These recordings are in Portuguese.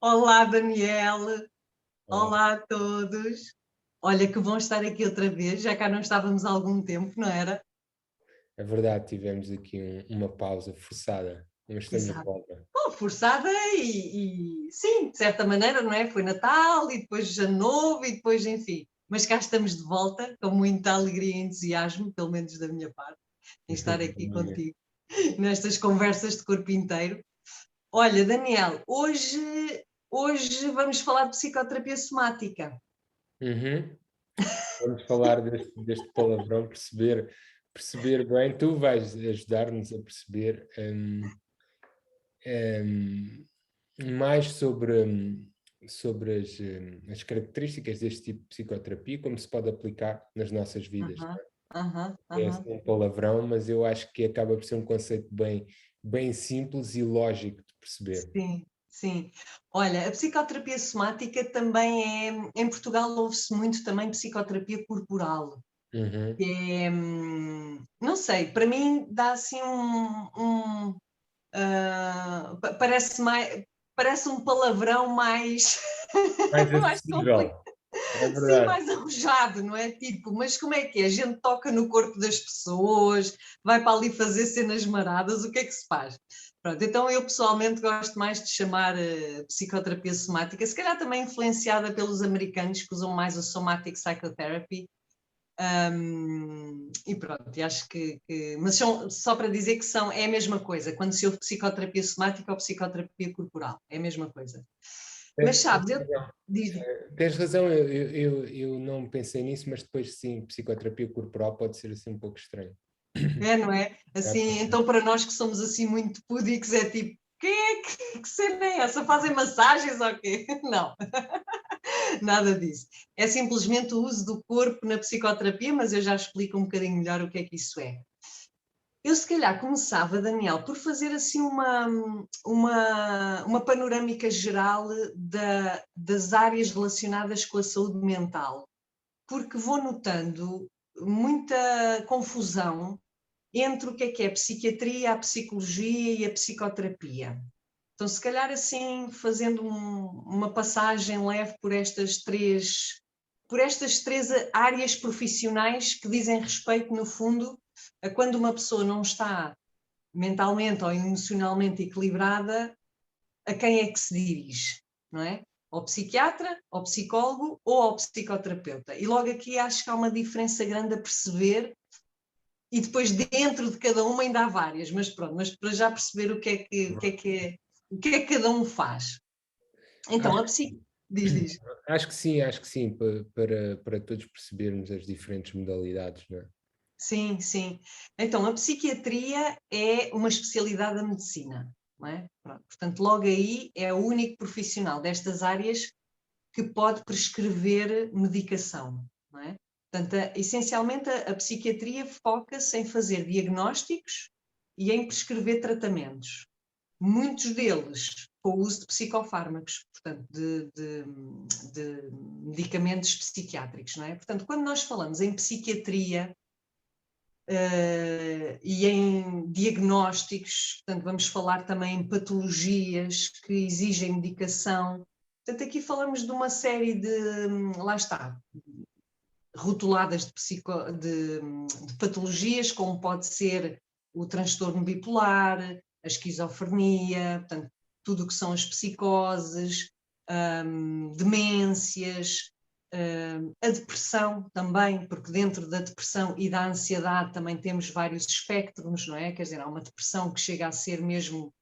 Olá, Daniel. Olá, Olá a todos. Olha, que bom estar aqui outra vez, já cá não estávamos há algum tempo, não era? é verdade, tivemos aqui uma pausa forçada, mas estamos de Exato. volta. Bom, forçada sim, de certa maneira, não é? Foi Natal e depois Ano Novo e depois, enfim. Mas cá estamos de volta, com muita alegria e entusiasmo, pelo menos da minha parte, em estar aqui contigo, nestas conversas de corpo inteiro. Olha, Daniel, hoje vamos falar de psicoterapia somática. Uhum. Vamos falar deste palavrão, perceber bem. Tu vais ajudar-nos a perceber mais sobre as características deste tipo de psicoterapia, como se pode aplicar nas nossas vidas. Aham, aham, É aham. assim um palavrão, mas eu acho que acaba por ser um conceito bem simples e lógico de perceber. Sim, sim. Olha, a psicoterapia somática também em Portugal ouve-se muito também psicoterapia corporal, Uhum. que não sei, para mim dá assim parece um palavrão mais, Mais mais complicado. acessível, é Sim, verdade. mais arrojado, não é? Tipo, mas como é que é? A gente toca no corpo das pessoas, vai para ali fazer cenas maradas, o que é que se faz? Pronto, então eu pessoalmente gosto mais de chamar psicoterapia somática, se calhar também influenciada pelos americanos que usam mais o somatic psychotherapy. E pronto, e acho mas só para dizer que é a mesma coisa, quando se ouve psicoterapia somática ou psicoterapia corporal, é a mesma coisa. Mas Tens sabes, razão. diz, Tens razão, eu não pensei nisso, mas depois sim, psicoterapia corporal pode ser assim um pouco estranho. é, não é? Assim, Exatamente. então para nós que somos assim muito púdicos é tipo, que cena é essa? Fazem massagens ou quê? Não, nada disso. É simplesmente o uso do corpo na psicoterapia, mas eu já explico um bocadinho melhor o que é que isso é. Eu se calhar começava, Daniel, por fazer assim uma panorâmica geral das áreas relacionadas com a saúde mental, porque vou notando muita confusão entre o que é a psiquiatria, a psicologia e a psicoterapia. Então, se calhar assim, fazendo uma passagem leve por estas três áreas profissionais que dizem respeito, no fundo, a quando uma pessoa não está mentalmente ou emocionalmente equilibrada, a quem é que se dirige, não é? Ao psiquiatra, ao psicólogo ou ao psicoterapeuta. E logo aqui acho que há uma diferença grande a perceber e depois dentro de cada uma ainda há várias, mas pronto, mas para já perceber o que é que cada um faz. Então, Acho, a psique, diz. acho que sim, para todos percebermos as diferentes modalidades, não é? Sim, sim. Então, a psiquiatria é uma especialidade da medicina, não é? Pronto. Portanto, logo aí é o único profissional destas áreas que pode prescrever medicação, não é? Portanto, essencialmente a psiquiatria foca-se em fazer diagnósticos e em prescrever tratamentos. Muitos deles com o uso de psicofármacos, portanto, de medicamentos psiquiátricos, não é? Portanto, quando nós falamos em psiquiatria e em diagnósticos, portanto, vamos falar também em patologias que exigem medicação. Portanto, aqui falamos de uma série lá está, rotuladas de patologias, como pode ser o transtorno bipolar, a esquizofrenia, portanto, tudo o que são as psicoses, demências, a depressão também, porque dentro da depressão e da ansiedade também temos vários espectros, não é? Quer dizer, há uma depressão que chega a ser mesmo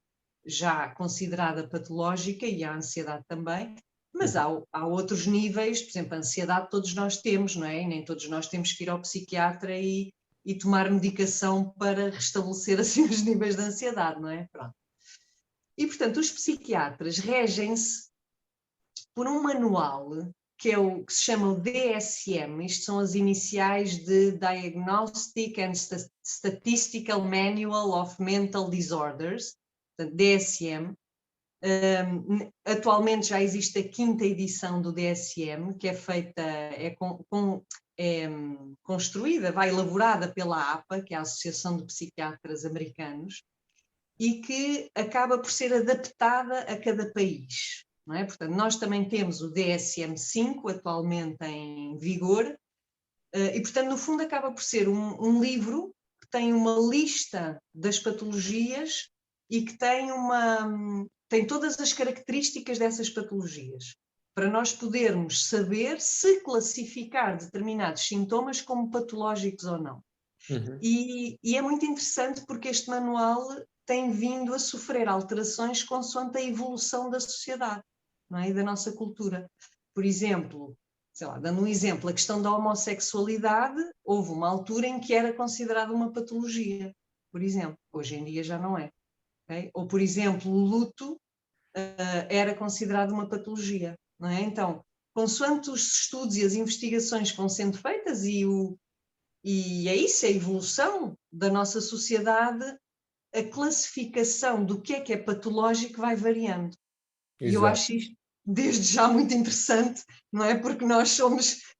já considerada patológica e a ansiedade também, mas Uhum. há outros níveis, por exemplo, a ansiedade todos nós temos, não é? E nem todos nós temos que ir ao psiquiatra e tomar medicação para restabelecer assim os níveis de ansiedade, não é? Pronto. E, portanto, os psiquiatras regem-se por um manual que é o que se chama o DSM, isto são as iniciais de Diagnostic and Statistical Manual of Mental Disorders, portanto, DSM. Atualmente já existe a quinta edição do DSM, que é feita, é construída, vai elaborada pela APA, que é a Associação de Psiquiatras Americanos, e que acaba por ser adaptada a cada país. não é? Portanto, nós também temos o DSM-5 atualmente em vigor, e, portanto, no fundo acaba por ser um livro que tem uma lista das patologias e que tem todas as características dessas patologias, para nós podermos saber se classificar determinados sintomas como patológicos ou não. Uhum. E é muito interessante porque este manual tem vindo a sofrer alterações consoante a evolução da sociedade, não é? E da nossa cultura. Por exemplo, sei lá, dando um exemplo, a questão da homossexualidade, houve uma altura em que era considerada uma patologia, por exemplo. Hoje em dia já não é. Okay? Ou, por exemplo, o luto era considerado uma patologia, não é? Então, consoante os estudos e as investigações que vão sendo feitas e é isso, a evolução da nossa sociedade, a classificação do que é patológico vai variando. E eu Exato. acho isto desde já muito interessante, não é? Porque nós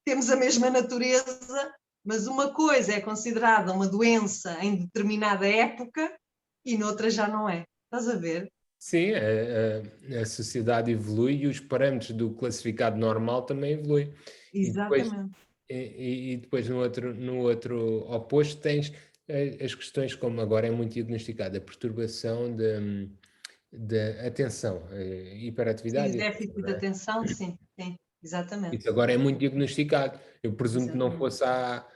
temos a mesma natureza, mas uma coisa é considerada uma doença em determinada época e noutra já não é. Estás a ver? Sim, a sociedade evolui e os parâmetros do classificado normal também evoluem. E depois, Exatamente. e depois no outro oposto tens as questões como agora é muito diagnosticada, a perturbação da atenção, Sim, hiperatividade e atenção, déficit de não é? atenção, sim, exatamente. Isso agora é muito diagnosticado. Eu presumo que não Exatamente. fosse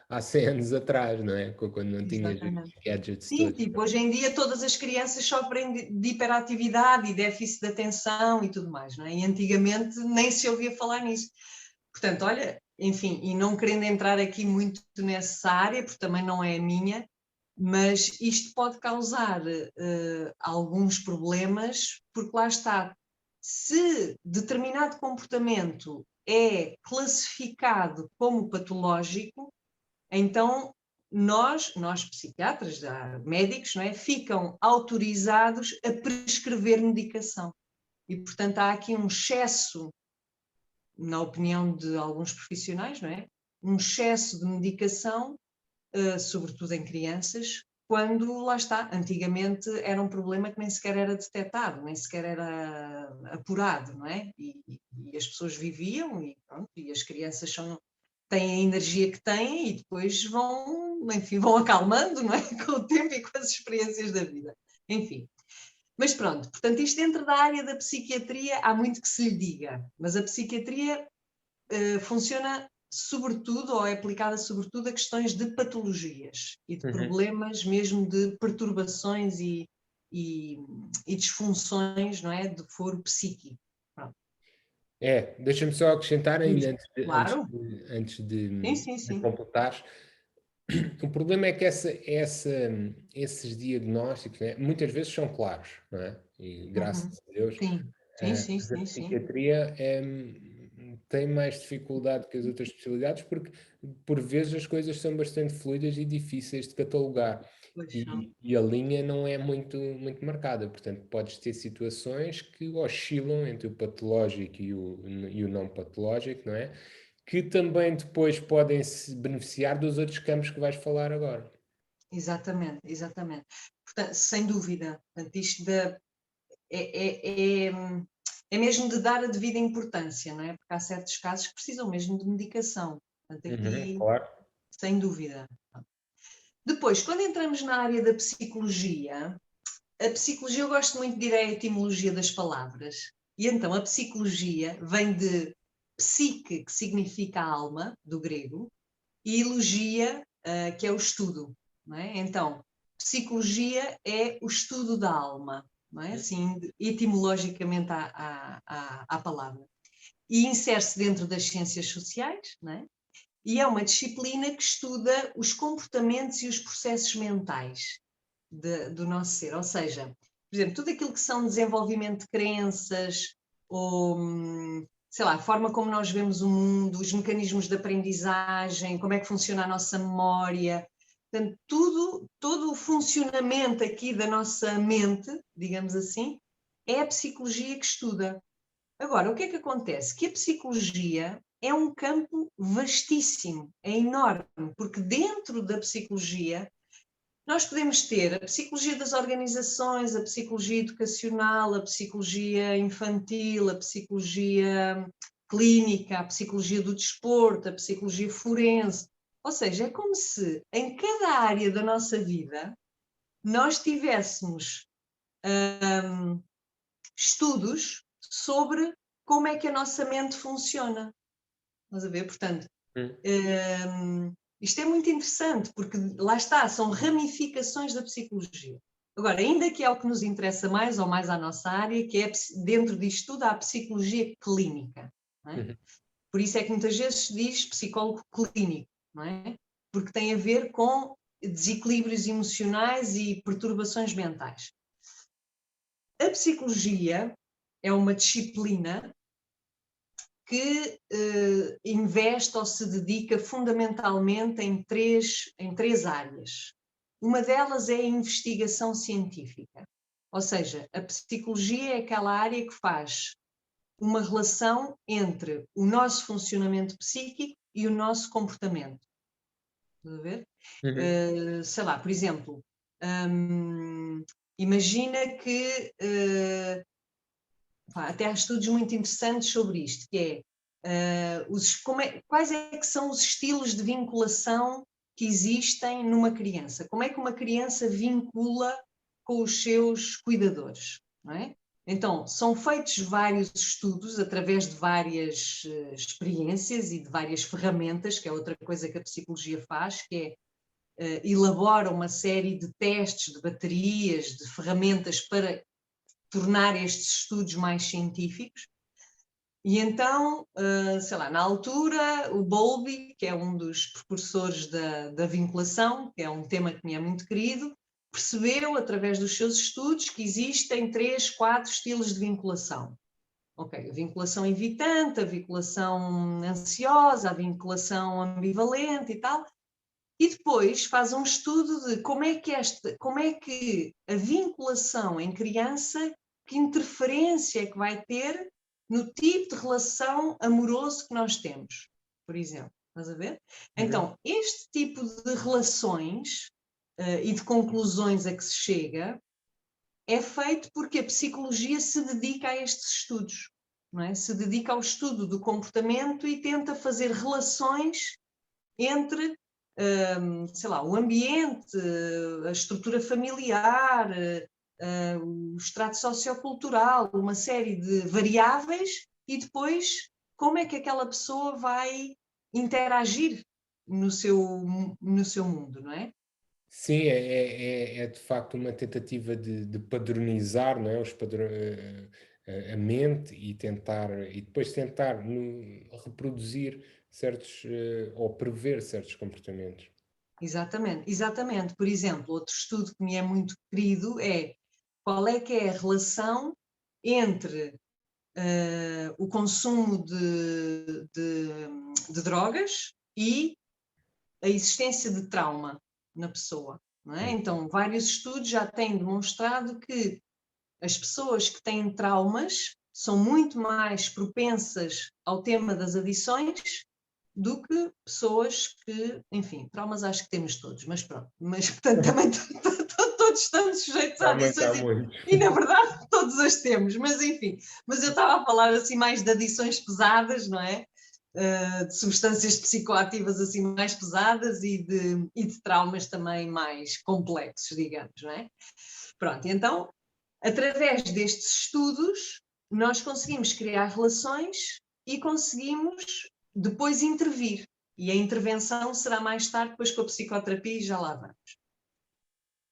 há 100 anos atrás, não é? Quando não tinhas Exatamente. os gadgets Sim, todos. tipo, hoje em dia todas as crianças sofrem de hiperatividade e déficit de atenção e tudo mais, não é? E antigamente nem se ouvia falar nisso. Portanto, olha, enfim, e não querendo entrar aqui muito nessa área, porque também não é a minha, mas isto pode causar alguns problemas, porque lá está, se determinado comportamento é classificado como patológico, então nós psiquiatras, médicos, não é, ficam autorizados a prescrever medicação. E, portanto, há aqui um excesso, na opinião de alguns profissionais, não é? Um excesso de medicação, sobretudo em crianças, quando, lá está, antigamente era um problema que nem sequer era detectado, nem sequer era apurado, não é? E as pessoas viviam e, pronto, e as crianças têm a energia que têm e depois enfim, vão acalmando, não é? Com o tempo e com as experiências da vida. Enfim. Mas pronto, portanto, isto dentro da área da psiquiatria há muito que se lhe diga, mas a psiquiatria funciona sobretudo, ou é aplicada sobretudo a questões de patologias e de Uhum. problemas mesmo de perturbações e disfunções, não é? De foro psíquico. Pronto. Deixa-me só acrescentar ainda Claro, antes sim, de, sim, de sim. completares. O problema é que esses diagnósticos, né, muitas vezes são claros, não é? E Uhum. graças a Deus, Sim, sim, sim, mas a sim, sim. psiquiatria tem mais dificuldade que as outras especialidades porque por vezes as coisas são bastante fluidas e difíceis de catalogar. Pois são. E a linha não é muito marcada, portanto, podes ter situações que oscilam entre o patológico e o não patológico, não é? Que também depois podem se beneficiar dos outros campos que vais falar agora. Exatamente, exatamente. Portanto, sem dúvida. Portanto, é, é, é mesmo de dar a devida importância, não é? Porque há certos casos que precisam mesmo de medicação. Portanto, Uhum, aqui, claro. sem dúvida. Depois, quando entramos na área da psicologia, a psicologia, eu gosto muito de ir à etimologia das palavras. E então a psicologia vem de psique, que significa alma, do grego, e logia, que é o estudo. Não é? Então, psicologia é o estudo da alma, não é? Assim, etimologicamente à palavra. E insere-se dentro das ciências sociais, não é? E é uma disciplina que estuda os comportamentos e os processos mentais do nosso ser. Ou seja, por exemplo, tudo aquilo que são desenvolvimento de crenças, ou, sei lá, a forma como nós vemos o mundo, os mecanismos de aprendizagem, como é que funciona a nossa memória. Portanto, todo o funcionamento aqui da nossa mente, digamos assim, é a psicologia que estuda. Agora, o que é que acontece? Que a psicologia é um campo vastíssimo, é enorme, porque dentro da psicologia nós podemos ter a psicologia das organizações, a psicologia educacional, a psicologia infantil, a psicologia clínica, a psicologia do desporto, a psicologia forense. Ou seja, é como se em cada área da nossa vida nós tivéssemos estudos sobre como é que a nossa mente funciona. Estás a ver? Portanto, isto é muito interessante, porque lá está, são ramificações da psicologia. Agora, ainda que é o que nos interessa mais, ou mais à nossa área, que é dentro disto tudo a psicologia clínica. Não é? Por isso é que muitas vezes se diz psicólogo clínico, não é? Porque tem a ver com desequilíbrios emocionais e perturbações mentais. A psicologia é uma disciplina que investe ou se dedica fundamentalmente em três áreas. Uma delas é a investigação científica, ou seja, a psicologia é aquela área que faz uma relação entre o nosso funcionamento psíquico e o nosso comportamento. Estás a ver? Sei lá, por exemplo, imagina que até há estudos muito interessantes sobre isto, que é, quais é que são os estilos de vinculação que existem numa criança? Como é que uma criança vincula com os seus cuidadores? Não é? Então, são feitos vários estudos através de várias experiências e de várias ferramentas, que é outra coisa que a psicologia faz, que é elabora uma série de testes, de baterias, de ferramentas para tornar estes estudos mais científicos. E então, sei lá, na altura, o Bowlby, que é um dos precursores da vinculação, que é um tema que me é muito querido, percebeu, através dos seus estudos, que existem 3, 4 estilos de vinculação. Ok, a vinculação evitante, a vinculação ansiosa, a vinculação ambivalente e tal. E depois faz um estudo de como é que a vinculação em criança, que interferência é que vai ter no tipo de relação amoroso que nós temos, por exemplo. Estás a ver? Então, este tipo de relações e de conclusões a que se chega é feito porque a psicologia se dedica a estes estudos, não é? Se dedica ao estudo do comportamento e tenta fazer relações entre sei lá, o ambiente, a estrutura familiar, o extrato sociocultural, uma série de variáveis e depois como é que aquela pessoa vai interagir no seu mundo, não é? Sim, é de facto uma tentativa de padronizar, não é? A mente e depois tentar reproduzir certos ou prever certos comportamentos. Exatamente, exatamente. Por exemplo, outro estudo que me é muito querido é qual é que é a relação entre o consumo de drogas e a existência de trauma na pessoa. Não é? Então, vários estudos já têm demonstrado que as pessoas que têm traumas são muito mais propensas ao tema das adições do que pessoas que, enfim, traumas acho que temos todos, mas pronto, mas portanto também todos estamos sujeitos a Realmente há adições muito. e na verdade todos as temos, mas enfim, mas eu estava a falar assim mais de adições pesadas, não é? De substâncias psicoativas assim mais pesadas e de traumas também mais complexos, digamos, não é? Pronto, então, através destes estudos, nós conseguimos criar relações e conseguimos depois intervir. E a intervenção será mais tarde, depois com a psicoterapia, e já lá vamos.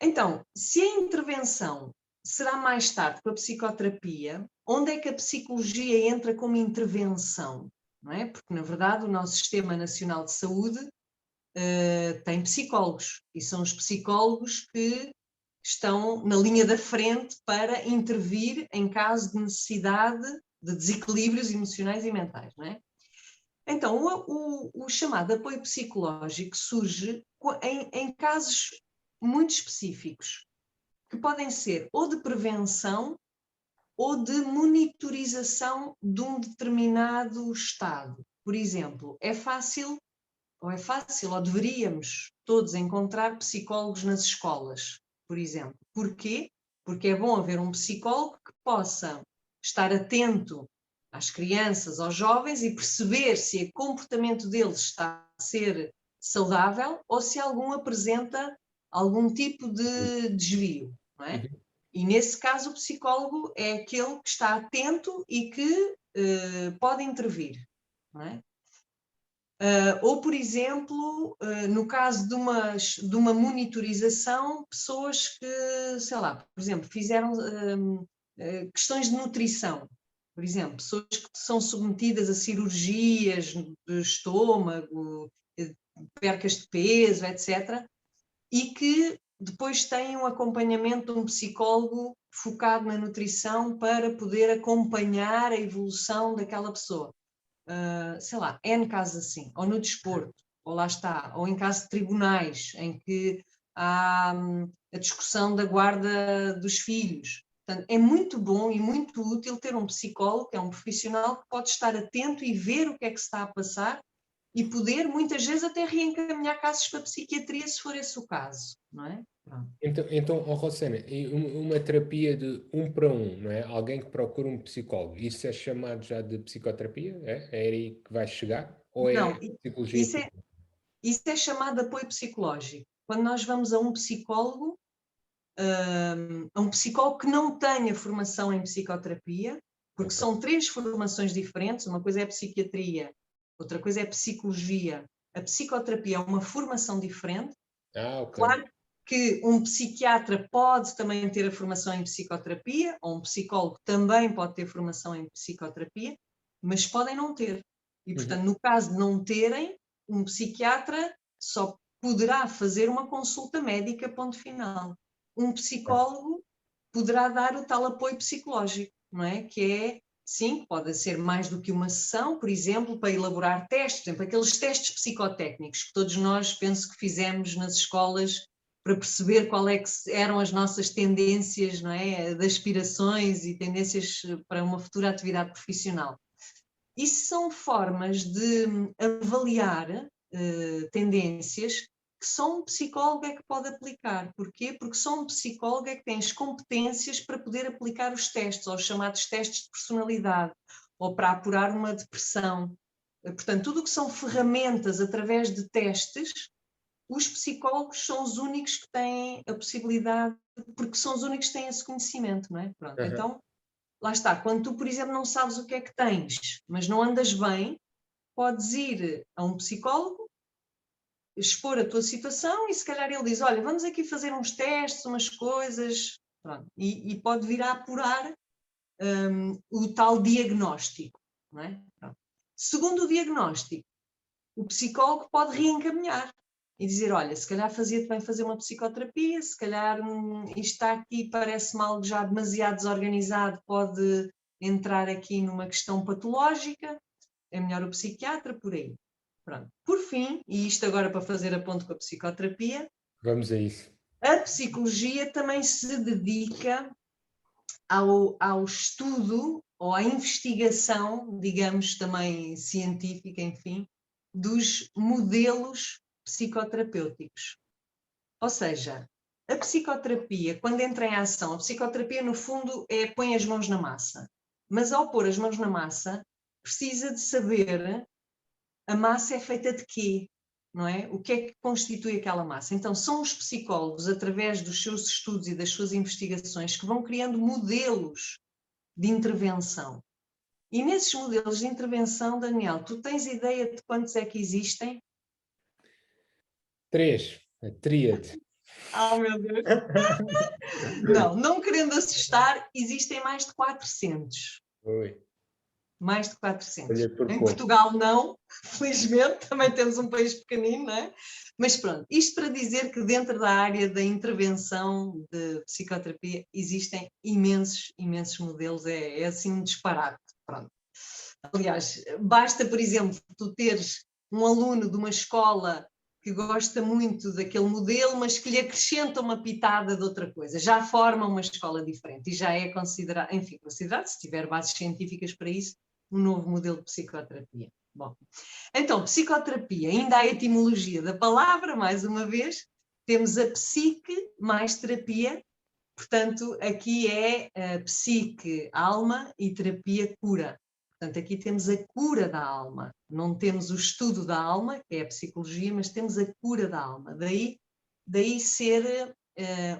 Então, se a intervenção será mais tarde com a psicoterapia, onde é que a psicologia entra como intervenção? Não é? Porque, na verdade, o nosso Sistema Nacional de Saúde tem psicólogos, e são os psicólogos que estão na linha da frente para intervir em caso de necessidade de desequilíbrios emocionais e mentais, não é? Então, o chamado apoio psicológico surge em casos muito específicos, que podem ser ou de prevenção ou de monitorização de um determinado estado. Por exemplo, é fácil ou é fácil, ou deveríamos todos encontrar psicólogos nas escolas, por exemplo. Porquê? Porque é bom haver um psicólogo que possa estar atento às crianças, aos jovens e perceber se o comportamento deles está a ser saudável ou se algum apresenta algum tipo de desvio, não é? Uhum. E nesse caso o psicólogo é aquele que está atento e que pode intervir, não é? Ou, por exemplo, no caso de uma monitorização, pessoas que, sei lá, por exemplo, fizeram questões de nutrição, por exemplo, pessoas que são submetidas a cirurgias de estômago, percas de peso, etc., e que depois têm um acompanhamento de um psicólogo focado na nutrição para poder acompanhar a evolução daquela pessoa. Sei lá, N casos assim, ou no desporto, ou lá está, ou em caso de tribunais, em que há a discussão da guarda dos filhos. Portanto, é muito bom e muito útil ter um psicólogo, que é um profissional que pode estar atento e ver o que é que se está a passar e poder, muitas vezes, até reencaminhar casos para a psiquiatria, se for esse o caso, não é? Pronto. Então, Rossana, e uma terapia de 1 para 1, não é? Alguém que procura um psicólogo, isso é chamado já de psicoterapia? É aí que vai chegar? Ou é Não, psicologia isso pura? isso é chamado apoio psicológico. Quando nós vamos a um psicólogo que não tenha formação em psicoterapia, porque Ok. são 3 formações diferentes, uma coisa é a psiquiatria, outra coisa é a psicologia. A psicoterapia é uma formação diferente. Ok. Claro que um psiquiatra pode também ter a formação em psicoterapia, ou um psicólogo também pode ter formação em psicoterapia, mas podem não ter. E, Uhum. portanto, no caso de não terem, um psiquiatra só poderá fazer uma consulta médica, ponto final. Um psicólogo poderá dar o tal apoio psicológico, não é? Que é, sim, pode ser mais do que uma sessão, por exemplo, para elaborar testes, por exemplo, aqueles testes psicotécnicos que todos nós penso que fizemos nas escolas para perceber qual é que eram as nossas tendências, não é? De aspirações e tendências para uma futura atividade profissional. Isso são formas de avaliar tendências que só um psicólogo é que pode aplicar. Porquê? Porque só um psicólogo é que tem as competências para poder aplicar os testes, ou os chamados testes de personalidade, ou para apurar uma depressão. Portanto, tudo o que são ferramentas através de testes, os psicólogos são os únicos que têm a possibilidade, porque são os únicos que têm esse conhecimento, não é? Pronto, Uhum. então, lá está. Quando tu, por exemplo, não sabes o que é que tens, mas não andas bem, podes ir a um psicólogo, expor a tua situação e se calhar ele diz, olha, vamos aqui fazer uns testes, umas coisas, pronto, e pode vir a apurar o tal diagnóstico, não é? Pronto. Segundo o diagnóstico, o psicólogo pode reencaminhar e dizer, olha, se calhar fazia-te bem fazer uma psicoterapia, se calhar isto está aqui, parece-me algo já demasiado desorganizado, pode entrar aqui numa questão patológica, é melhor o psiquiatra, por aí. Pronto. Por fim, e isto agora para fazer a ponto com a psicoterapia, Vamos a isso. a psicologia também se dedica ao estudo ou à investigação, digamos também científica, enfim, dos modelos psicoterapêuticos. Ou seja, a psicoterapia, quando entra em ação, a psicoterapia no fundo põe as mãos na massa, mas ao pôr as mãos na massa, precisa de saber a massa é feita de quê? Não é? O que é que constitui aquela massa? Então, são os psicólogos, através dos seus estudos e das suas investigações, que vão criando modelos de intervenção. E nesses modelos de intervenção, Daniel, tu tens ideia de quantos é que existem? 3, a tríade. Meu Deus! Não querendo assustar, existem mais de 400. Oi. Mais de 400. Olha por Em pouco. Portugal não, felizmente, também temos um país pequenino, não é? Mas pronto, isto para dizer que dentro da área da intervenção de psicoterapia existem imensos modelos, é assim um disparate, pronto. Aliás, basta, por exemplo, tu teres um aluno de uma escola que gosta muito daquele modelo, mas que lhe acrescenta uma pitada de outra coisa, já forma uma escola diferente e já é considerado, se tiver bases científicas para isso, um novo modelo de psicoterapia. Bom, então, psicoterapia, ainda a etimologia da palavra, mais uma vez, temos a psique mais terapia, portanto, aqui é a psique, alma, e terapia, cura. Portanto, aqui temos a cura da alma, não temos o estudo da alma, que é a psicologia, mas temos a cura da alma. Daí ser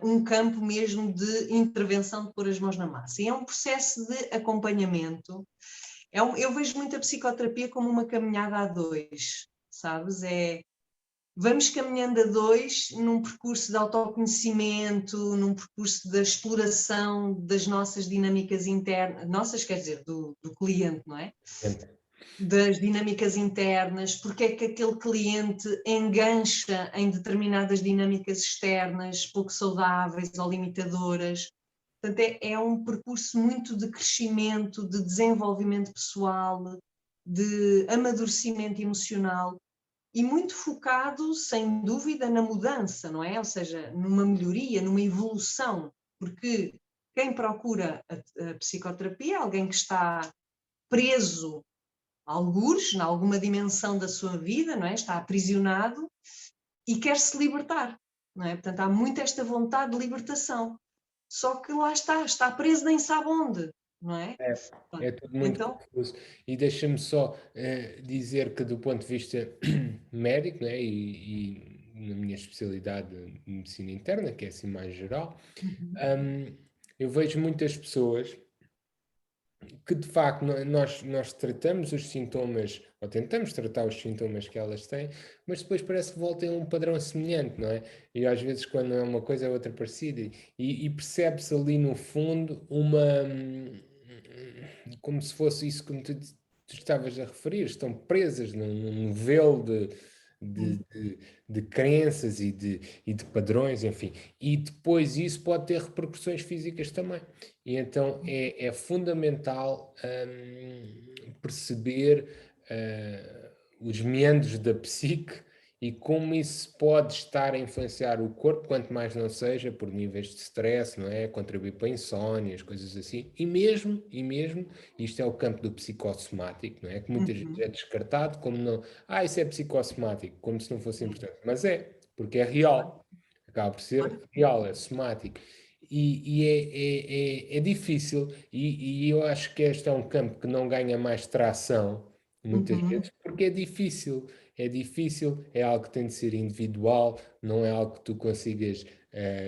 um campo mesmo de intervenção, de pôr as mãos na massa. E é um processo de acompanhamento. Eu vejo muito a psicoterapia como uma caminhada a dois, sabes? Vamos caminhando a dois num percurso de autoconhecimento, num percurso da exploração das nossas dinâmicas internas, nossas, quer dizer, do cliente, não é? Das dinâmicas internas, porque é que aquele cliente engancha em determinadas dinâmicas externas pouco saudáveis ou limitadoras. Portanto, é um percurso muito de crescimento, de desenvolvimento pessoal, de amadurecimento emocional e muito focado, sem dúvida, na mudança, não é? Ou seja, numa melhoria, numa evolução, porque quem procura a psicoterapia é alguém que está preso algures, em alguma dimensão da sua vida, não é? Está aprisionado e quer se libertar, não é? Portanto, há muito esta vontade de libertação. Só que lá está preso nem sabe onde, não é? É tudo muito Então, confuso. E deixa-me só dizer que, do ponto de vista médico, né, e na minha especialidade de medicina interna, que é assim mais geral, eu vejo muitas pessoas que de facto nós tratamos os sintomas, ou tentamos tratar os sintomas que elas têm, mas depois parece que volta a um padrão semelhante, não é? E às vezes quando é uma coisa é outra parecida, e percebe-se ali no fundo como se fosse isso que tu estavas a referir, estão presas num velo de, de, de crenças e de padrões, enfim. E depois isso pode ter repercussões físicas também. E então é fundamental perceber os meandros da psique e como isso pode estar a influenciar o corpo, quanto mais não seja por níveis de stress, não é? Contribuir para insónias, coisas assim. E mesmo, isto é o campo do psicossomático, não é? Que muitas vezes é descartado como não. Ah, isso é psicossomático, como se não fosse importante. Mas é, porque é real. Acaba por ser real, é somático. E é difícil, e eu acho que este é um campo que não ganha mais tração, muitas vezes, porque é difícil, é algo que tem de ser individual, não é algo que tu consigas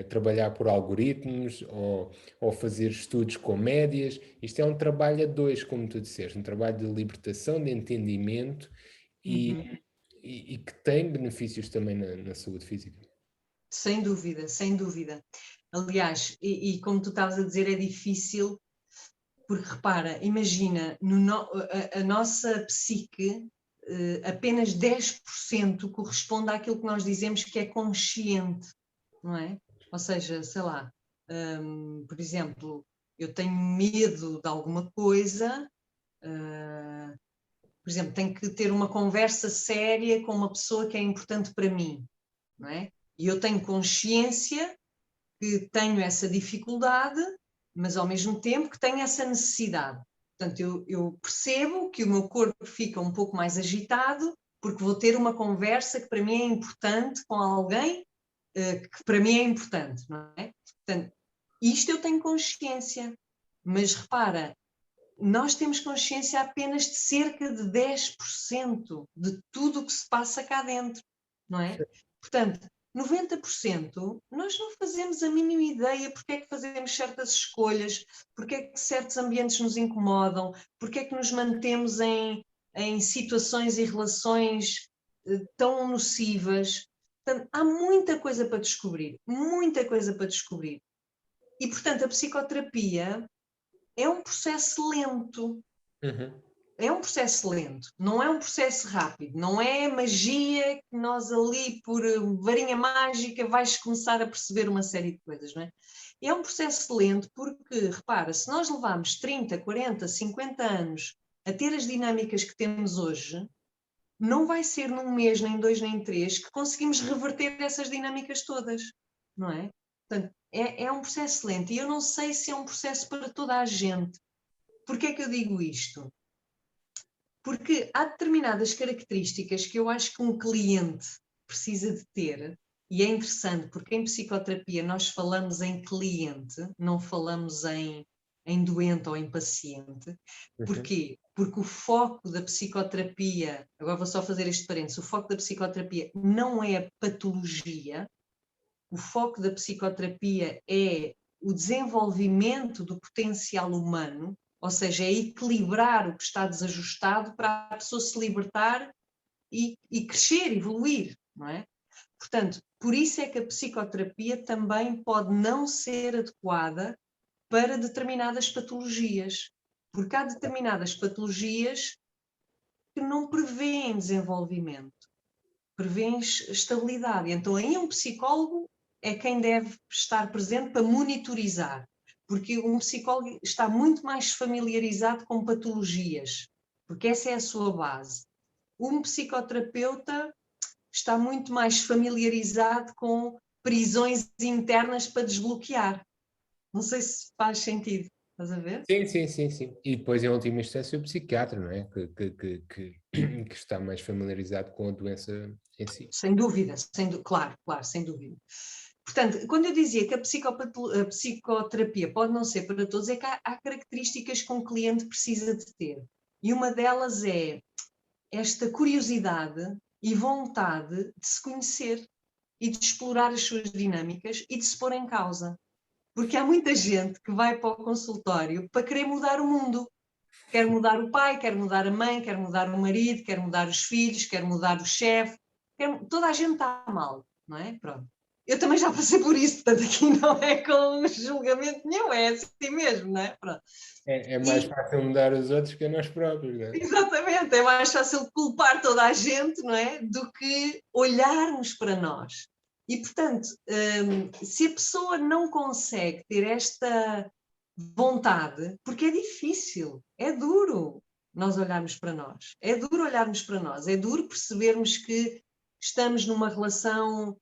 trabalhar por algoritmos ou fazer estudos com médias. Isto é um trabalho a dois, como tu disseste, um trabalho de libertação, de entendimento e que tem benefícios também na saúde física. sem dúvida, sem dúvida. Aliás, como tu estavas a dizer, é difícil, porque repara, imagina, a nossa psique, apenas 10% corresponde àquilo que nós dizemos que é consciente, não é? Ou seja, sei lá, por exemplo, eu tenho medo de alguma coisa, por exemplo, tenho que ter uma conversa séria com uma pessoa que é importante para mim, não é? E eu tenho consciência que tenho essa dificuldade, mas ao mesmo tempo que tenho essa necessidade. Portanto, eu percebo que o meu corpo fica um pouco mais agitado porque vou ter uma conversa que para mim é importante com alguém que para mim é importante, não é? Portanto, isto eu tenho consciência, mas repara, nós temos consciência apenas de cerca de 10% de tudo o que se passa cá dentro, não é? Portanto, 90% nós não fazemos a mínima ideia porque é que fazemos certas escolhas, porque é que certos ambientes nos incomodam, porque é que nos mantemos em situações e relações tão nocivas. Portanto, há muita coisa para descobrir, muita coisa para descobrir. E, portanto, a psicoterapia é um processo lento. É um processo lento, não é um processo rápido, não é magia que nós ali, por varinha mágica, vais começar a perceber uma série de coisas, não é? É um processo lento porque, repara, se nós levarmos 30, 40, 50 anos a ter as dinâmicas que temos hoje, não vai ser num mês, nem dois, nem três, que conseguimos reverter essas dinâmicas todas, não é? Portanto, é um processo lento e eu não sei se é um processo para toda a gente. Porquê é que eu digo isto? Porque há determinadas características que eu acho que um cliente precisa de ter, e é interessante, porque em psicoterapia nós falamos em cliente, não falamos em doente ou em paciente. Porquê? Porque o foco da psicoterapia, agora vou só fazer este parênteses, o foco da psicoterapia não é a patologia, o foco da psicoterapia é o desenvolvimento do potencial humano, ou seja, é equilibrar o que está desajustado para a pessoa se libertar e crescer, evoluir, não é? Portanto, por isso é que a psicoterapia também pode não ser adequada para determinadas patologias, porque há determinadas patologias que não prevêem desenvolvimento, prevêem estabilidade. Então, aí um psicólogo é quem deve estar presente para monitorizar, porque um psicólogo está muito mais familiarizado com patologias, porque essa é a sua base. Um psicoterapeuta está muito mais familiarizado com prisões internas para desbloquear. Não sei se faz sentido, estás a ver? Sim, sim, sim, sim. E depois, em última instância, o psiquiatra, não é? Que está mais familiarizado com a doença em si. Sem dúvida, claro, sem dúvida. Portanto, quando eu dizia que a psicoterapia pode não ser para todos, é que há características que um cliente precisa de ter. E uma delas é esta curiosidade e vontade de se conhecer e de explorar as suas dinâmicas e de se pôr em causa. Porque há muita gente que vai para o consultório para querer mudar o mundo. Quer mudar o pai, quer mudar a mãe, quer mudar o marido, quer mudar os filhos, quer mudar o chefe. Toda a gente está mal, não é? Pronto. Eu também já passei por isso, portanto aqui não é com julgamento nenhum, é assim mesmo, não é? Pronto. É mais fácil mudar os outros que a nós próprios, não é? Exatamente, é mais fácil culpar toda a gente, não é? Do que olharmos para nós. E, portanto, se a pessoa não consegue ter esta vontade, porque é difícil, é duro nós olharmos para nós, é duro olharmos para nós, é duro percebermos que estamos numa relação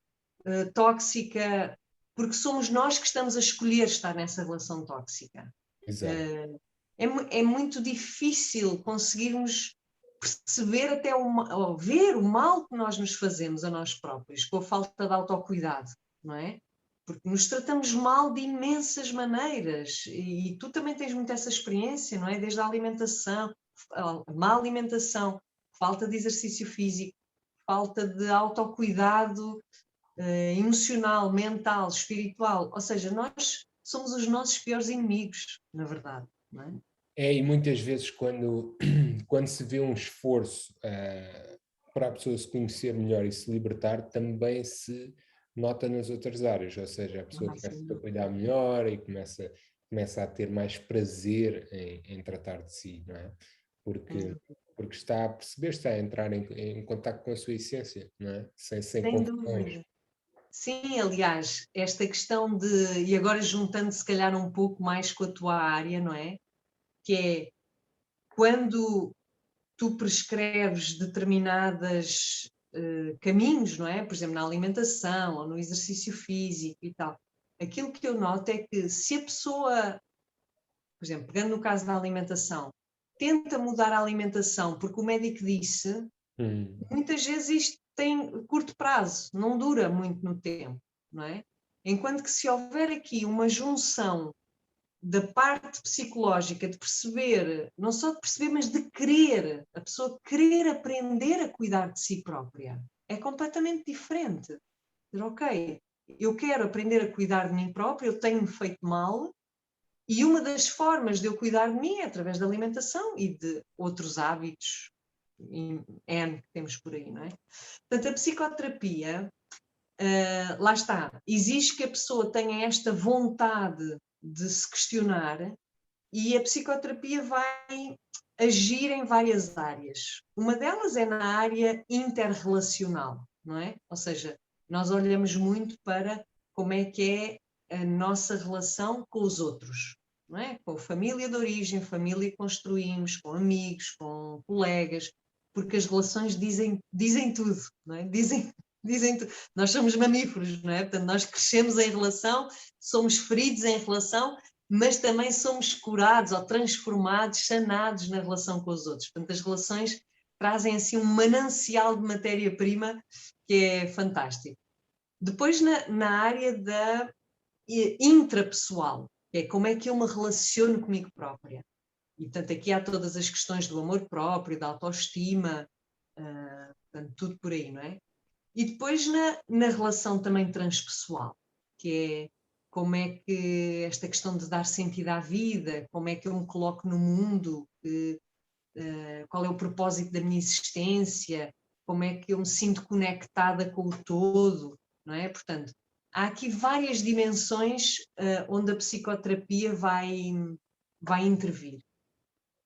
tóxica, porque somos nós que estamos a escolher estar nessa relação tóxica. Exato. É muito difícil conseguirmos perceber até ou ver o mal que nós nos fazemos a nós próprios, com a falta de autocuidado, não é? Porque nos tratamos mal de imensas maneiras e tu também tens muito essa experiência, não é? Desde a alimentação, a má alimentação, falta de exercício físico, falta de autocuidado emocional, mental, espiritual, ou seja, nós somos os nossos piores inimigos, na verdade, não é? E muitas vezes quando se vê um esforço para a pessoa se conhecer melhor e se libertar, também se nota nas outras áreas, ou seja, a pessoa começa a cuidar melhor e começa a ter mais prazer em tratar de si, não é? Porque está a perceber, está a entrar em contato com a sua essência, não é? Sem confusões. Dúvida. Sim, aliás, esta questão de, e agora juntando se calhar um pouco mais com a tua área, não é? Que é quando tu prescreves determinadas caminhos, não é? Por exemplo, na alimentação ou no exercício físico e tal. Aquilo que eu noto é que se a pessoa, por exemplo, pegando no caso da alimentação, tenta mudar a alimentação porque o médico disse, muitas vezes isto tem curto prazo, não dura muito no tempo, não é? Enquanto que se houver aqui uma junção da parte psicológica, de perceber, não só de perceber, mas de querer, a pessoa querer aprender a cuidar de si própria, é completamente diferente. Dizer, ok, eu quero aprender a cuidar de mim própria, eu tenho-me feito mal, e uma das formas de eu cuidar de mim é através da alimentação e de outros hábitos N que temos por aí, não é? Portanto, a psicoterapia, lá está, exige que a pessoa tenha esta vontade de se questionar e a psicoterapia vai agir em várias áreas. Uma delas é na área interrelacional, não é? Ou seja, nós olhamos muito para como é que é a nossa relação com os outros, não é? Com a família de origem, família que construímos, com amigos, com colegas, porque as relações dizem tudo, não é? Dizem tudo. Nós somos mamíferos, não é? Portanto, nós crescemos em relação, somos feridos em relação mas também somos curados ou transformados, sanados na relação com os outros. Portanto, as relações trazem assim um manancial de matéria-prima que é fantástico. Depois na área da intrapessoal, que é como é que eu me relaciono comigo própria. E, portanto, aqui há todas as questões do amor próprio, da autoestima, portanto, tudo por aí, não é? E depois na relação também transpessoal, que é como é que esta questão de dar sentido à vida, como é que eu me coloco no mundo, qual é o propósito da minha existência, como é que eu me sinto conectada com o todo, não é? Portanto, há aqui várias dimensões onde a psicoterapia vai intervir.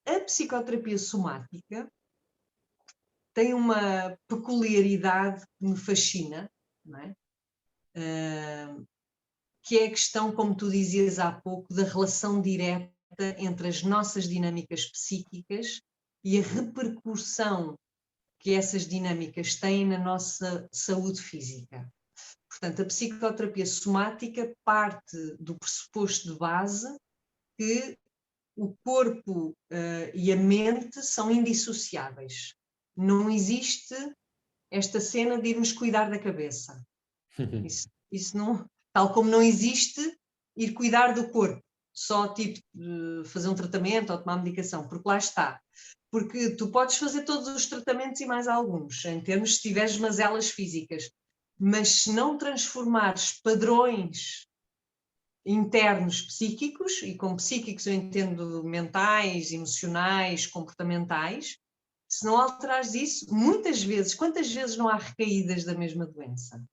A psicoterapia somática tem uma peculiaridade que me fascina, não é? Que é a questão, como tu dizias há pouco, da relação direta entre as nossas dinâmicas psíquicas e a repercussão que essas dinâmicas têm na nossa saúde física. Portanto, a psicoterapia somática parte do pressuposto de base que o corpo e a mente são indissociáveis. Não existe esta cena de irmos cuidar da cabeça. Isso não, tal como não existe ir cuidar do corpo, só tipo fazer um tratamento ou tomar medicação, porque lá está. Porque tu podes fazer todos os tratamentos e mais alguns, em termos se tiveres mazelas físicas, mas se não transformares padrões internos psíquicos, e com psíquicos eu entendo mentais, emocionais, comportamentais, se não alterares isso, muitas vezes, quantas vezes não há recaídas da mesma doença?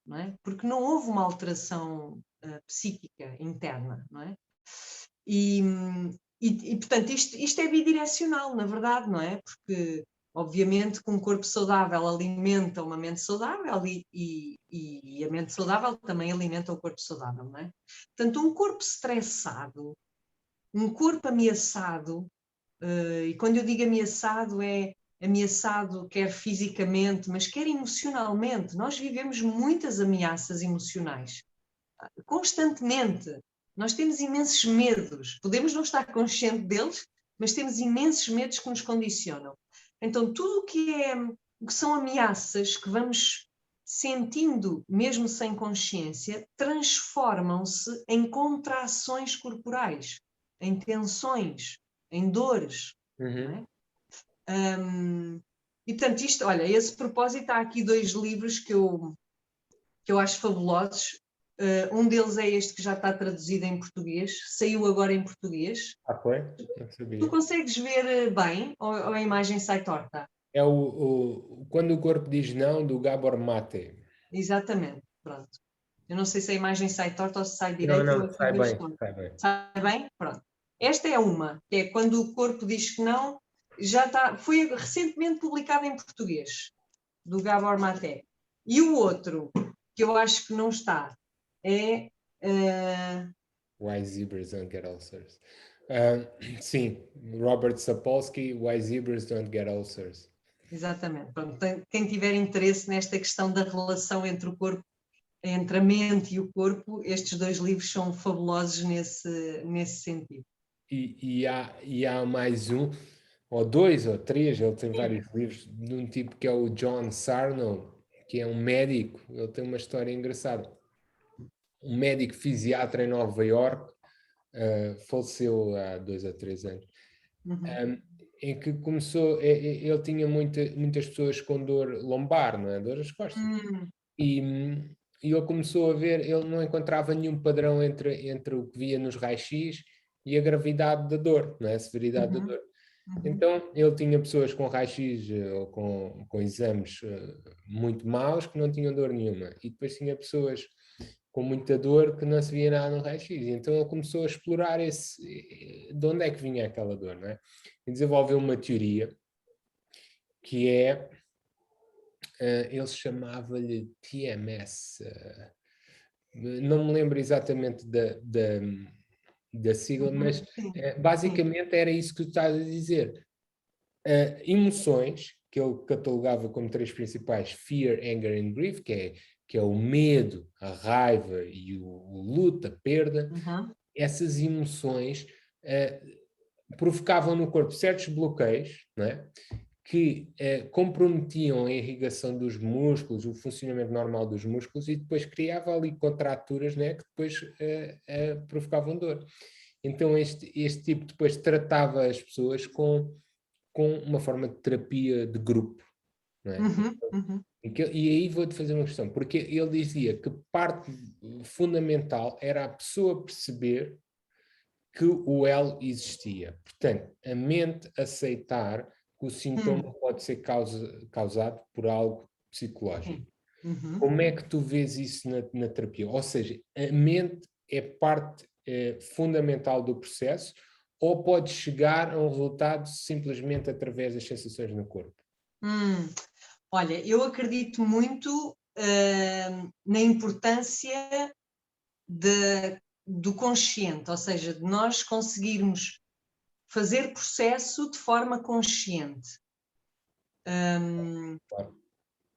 Não é? Porque não houve uma alteração psíquica interna, não é? E portanto, isto é bidirecional, na verdade, não é? Porque, obviamente, que um corpo saudável alimenta uma mente saudável e a mente saudável também alimenta o corpo saudável, não é? Portanto, um corpo estressado, um corpo ameaçado, e quando eu digo ameaçado, é ameaçado quer fisicamente, mas quer emocionalmente. Nós vivemos muitas ameaças emocionais, constantemente. Nós temos imensos medos, podemos não estar consciente deles, mas temos imensos medos que nos condicionam. Então, tudo o que são ameaças que vamos sentindo, mesmo sem consciência, transformam-se em contrações corporais, em tensões, em dores. Não é? E portanto, isto, olha, a esse propósito, há aqui 2 livros que eu acho fabulosos. Um deles é este que já está traduzido em português, saiu agora em português. Ah, foi? Não Tu sabia. consegues ver bem ou a imagem sai torta? É Quando o Corpo Diz Não, do Gabor Mate. Exatamente, pronto. Eu não sei se a imagem sai torta ou se sai Não, direita, eu não, aqui sai vejo bem, torta. sai bem. Sai bem? Pronto. Esta é uma, que é quando o corpo diz que não, já está, foi recentemente publicado em português, do Gabor Mate. E o outro, que eu acho que não está, é Why Zebras Don't Get Ulcers. Sim, Robert Sapolsky, Why Zebras Don't Get Ulcers. exatamente. Pronto, quem tiver interesse nesta questão da relação entre o corpo, entre a mente e o corpo, estes 2 livros são fabulosos nesse sentido. E há mais um, ou 2 ou 3, ele tem vários livros, de um tipo que é o John Sarno, que é um médico, ele tem uma história engraçada. Um médico fisiatra em Nova Iorque, faleceu há 2 ou 3 anos. Em que começou, ele tinha muitas pessoas com dor lombar, não é? Dor nas costas. E ele começou a ver, ele não encontrava nenhum padrão entre o que via nos raios-x e a gravidade da dor, não é? A severidade da dor. Então, ele tinha pessoas com raio-x ou com exames muito maus que não tinham dor nenhuma. E depois tinha pessoas com muita dor que não se via nada no raio-x. Então ele começou a explorar de onde é que vinha aquela dor, não é? E desenvolveu uma teoria que é, ele chamava-lhe TMS, não me lembro exatamente da sigla, mas Sim. basicamente era isso que tu estás a dizer. Emoções, que ele catalogava como 3 principais, fear, anger and grief, que é o medo, a raiva e o luto, a perda, essas emoções provocavam no corpo certos bloqueios, não é? Que comprometiam a irrigação dos músculos, o funcionamento normal dos músculos, e depois criava ali contraturas, né, que depois provocavam dor. Então este tipo depois tratava as pessoas com uma forma de terapia de grupo, não é? E aí vou-te fazer uma questão, porque ele dizia que parte fundamental era a pessoa perceber que o elo existia. Portanto, a mente aceitar que o sintoma pode ser causado por algo psicológico. Como é que tu vês isso na terapia? Ou seja, a mente é parte fundamental do processo ou pode chegar a um resultado simplesmente através das sensações no corpo? Olha, eu acredito muito na importância do consciente, ou seja, de nós conseguirmos fazer processo de forma consciente. Claro.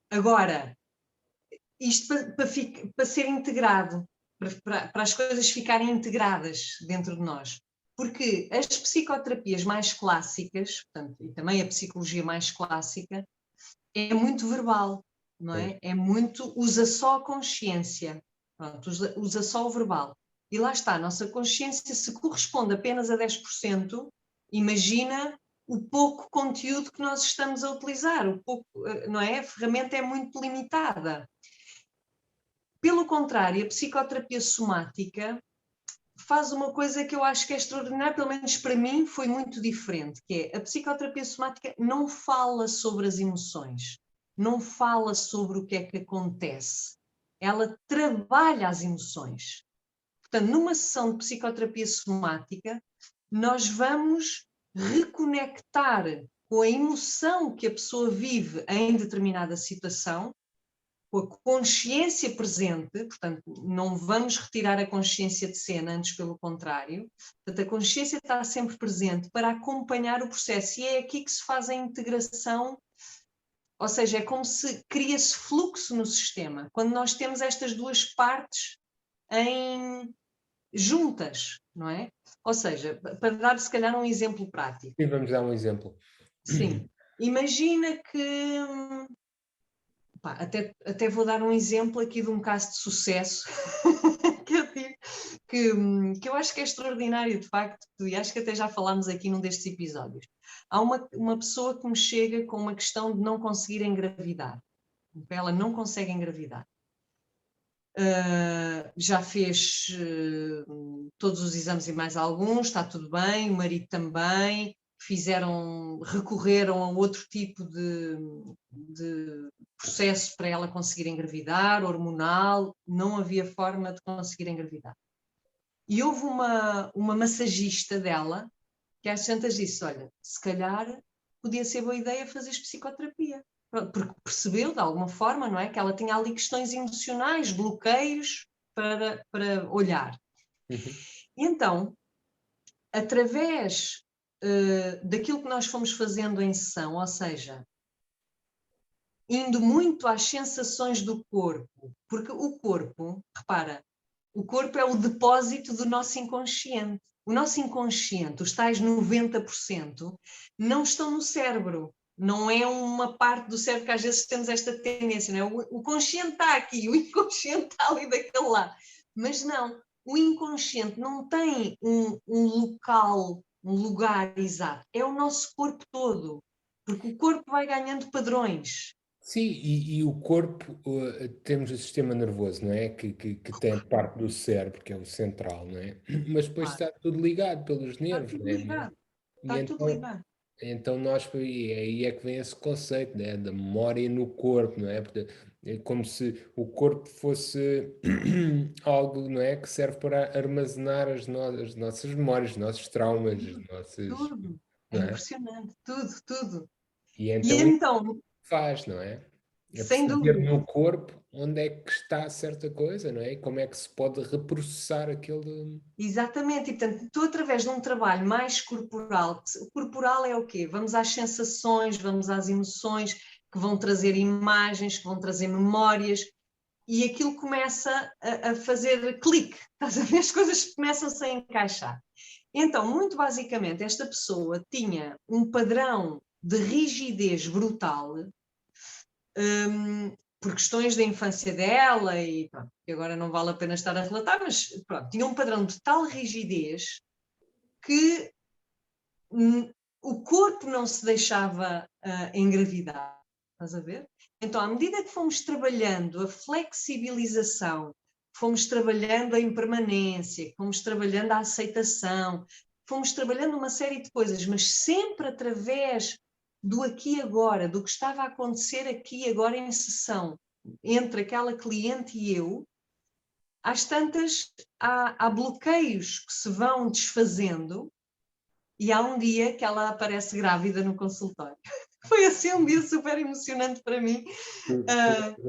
Agora, isto para ser integrado, para as coisas ficarem integradas dentro de nós. Porque as psicoterapias mais clássicas, portanto, e também a psicologia mais clássica, é muito verbal, não é? É muito, usa só a consciência, pronto, usa só o verbal. E lá está, a nossa consciência, se corresponde apenas a 10%, imagina o pouco conteúdo que nós estamos a utilizar, o pouco, não é? A ferramenta é muito limitada. Pelo contrário, a psicoterapia somática faz uma coisa que eu acho que é extraordinária, pelo menos para mim foi muito diferente, que é a psicoterapia somática não fala sobre as emoções, não fala sobre o que é que acontece, ela trabalha as emoções. Portanto, numa sessão de psicoterapia somática, nós vamos reconectar com a emoção que a pessoa vive em determinada situação, com a consciência presente, portanto, não vamos retirar a consciência de cena, antes pelo contrário. Portanto, a consciência está sempre presente para acompanhar o processo, e é aqui que se faz a integração, ou seja, é como se cria-se fluxo no sistema, quando nós temos estas duas partes juntas, não é? Ou seja, para dar se calhar um exemplo prático. Sim, vamos dar um exemplo. Sim, imagina que até vou dar um exemplo aqui de um caso de sucesso que eu acho que é extraordinário, de facto, e acho que até já falámos aqui num destes episódios. Há uma pessoa que me chega com uma questão de não conseguir engravidar. Ela não consegue engravidar. Já fez todos os exames e mais alguns, está tudo bem, o marido também, recorreram a outro tipo de processo para ela conseguir engravidar, hormonal, não havia forma de conseguir engravidar. E houve uma massagista dela que às tantas disse, olha, se calhar podia ser boa ideia fazer psicoterapia. Porque percebeu, de alguma forma, não é? Que ela tinha ali questões emocionais, bloqueios para olhar. E então, através daquilo que nós fomos fazendo em sessão, ou seja, indo muito às sensações do corpo, porque o corpo, repara, o corpo é o depósito do nosso inconsciente. O nosso inconsciente, os tais 90%, não estão no cérebro. Não é uma parte do cérebro que às vezes temos esta tendência, não é? O consciente está aqui, o inconsciente está ali daquele lado. Mas não, o inconsciente não tem um local, um lugar exato. É o nosso corpo todo. Porque o corpo vai ganhando padrões. Sim, e o corpo, temos o sistema nervoso, não é? Que tem parte do cérebro, que é o central, não é? Mas depois está tudo ligado pelos Está nervos, tudo não é? ligado. E Está tudo ligado. então e aí é que vem esse conceito, né, da memória no corpo, não é? Porque é como se o corpo fosse algo, não é? Que serve para armazenar as nossas memórias, os nossos traumas, os nossos, Tudo. É não é? impressionante. Tudo, tudo. E E então então, faz, não é? É sem perceber dúvida, no corpo onde é que está certa coisa, não é? E como é que se pode reprocessar aquele. exatamente. E, portanto, tu através de um trabalho mais corporal, o corporal é o quê? Vamos às sensações, vamos às emoções, que vão trazer imagens, que vão trazer memórias, e aquilo começa a fazer clique, estás a ver? As coisas começam-se a encaixar. Então, muito basicamente, esta pessoa tinha um padrão de rigidez brutal, por questões da infância dela, e pronto, que agora não vale a pena estar a relatar, mas pronto, tinha um padrão de tal rigidez que o corpo não se deixava engravidar, estás a ver? Então, à medida que fomos trabalhando a flexibilização, fomos trabalhando a impermanência, fomos trabalhando a aceitação, fomos trabalhando uma série de coisas, mas sempre através do aqui e agora, do que estava a acontecer aqui e agora em sessão, entre aquela cliente e eu, às tantas há bloqueios que se vão desfazendo. E há um dia que ela aparece grávida no consultório. Foi assim um dia super emocionante para mim.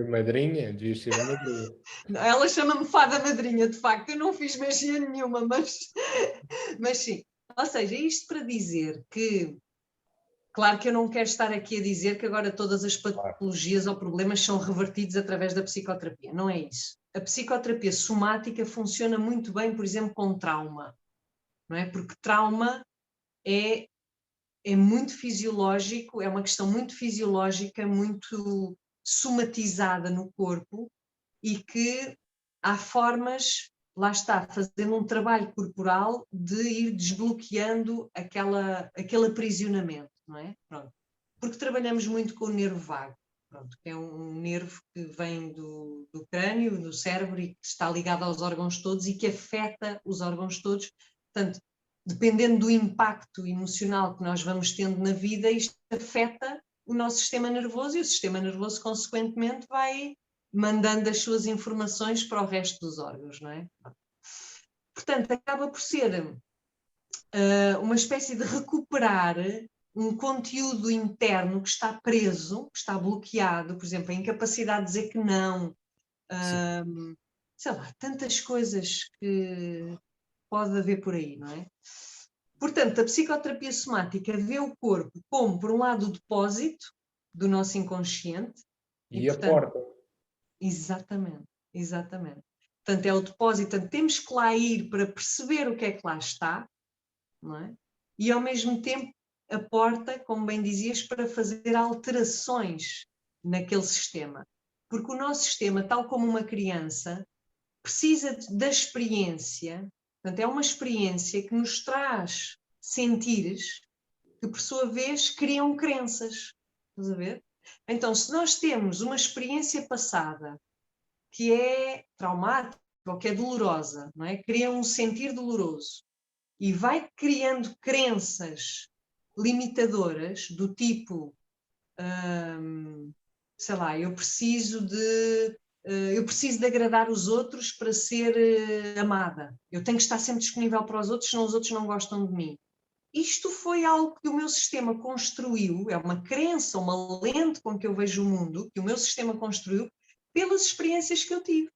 Madrinha, devias ser a madrinha. Ela chama-me fada madrinha, de facto. Eu não fiz magia nenhuma, mas sim. Ou seja, isto para dizer que, claro que eu não quero estar aqui a dizer que agora todas as patologias ou problemas são revertidos através da psicoterapia. Não é isso. A psicoterapia somática funciona muito bem, por exemplo, com trauma. Não é? Porque trauma é muito fisiológico, é uma questão muito fisiológica, muito somatizada no corpo e que há formas, lá está, fazendo um trabalho corporal de ir desbloqueando aquele aprisionamento, não é? Pronto. Porque trabalhamos muito com o nervo vago, pronto, que é um nervo que vem do crânio, do cérebro e que está ligado aos órgãos todos e que afeta os órgãos todos. Portanto, dependendo do impacto emocional que nós vamos tendo na vida, isto afeta o nosso sistema nervoso e o sistema nervoso, consequentemente, vai mandando as suas informações para o resto dos órgãos, não é? Portanto, acaba por ser uma espécie de recuperar um conteúdo interno que está preso, que está bloqueado, por exemplo, a incapacidade de dizer que não, sei lá, tantas coisas que pode haver por aí, não é? Portanto, a psicoterapia somática vê o corpo como, por um lado, o depósito do nosso inconsciente. E a portanto, porta. Exatamente, exatamente. Portanto, é o depósito. Portanto, temos que lá ir para perceber o que é que lá está, não é? E, ao mesmo tempo, a porta, como bem dizias, para fazer alterações naquele sistema. Porque o nosso sistema, tal como uma criança, precisa da experiência. Portanto, é uma experiência que nos traz sentires que, por sua vez, criam crenças. Estás a ver? Então, se nós temos uma experiência passada que é traumática ou que é dolorosa, não é? Cria um sentir doloroso e vai criando crenças limitadoras do tipo, sei lá, eu preciso de agradar os outros para ser amada. Eu tenho que estar sempre disponível para os outros, senão os outros não gostam de mim. Isto foi algo que o meu sistema construiu, é uma crença, uma lente com que eu vejo o mundo, que o meu sistema construiu pelas experiências que eu tive.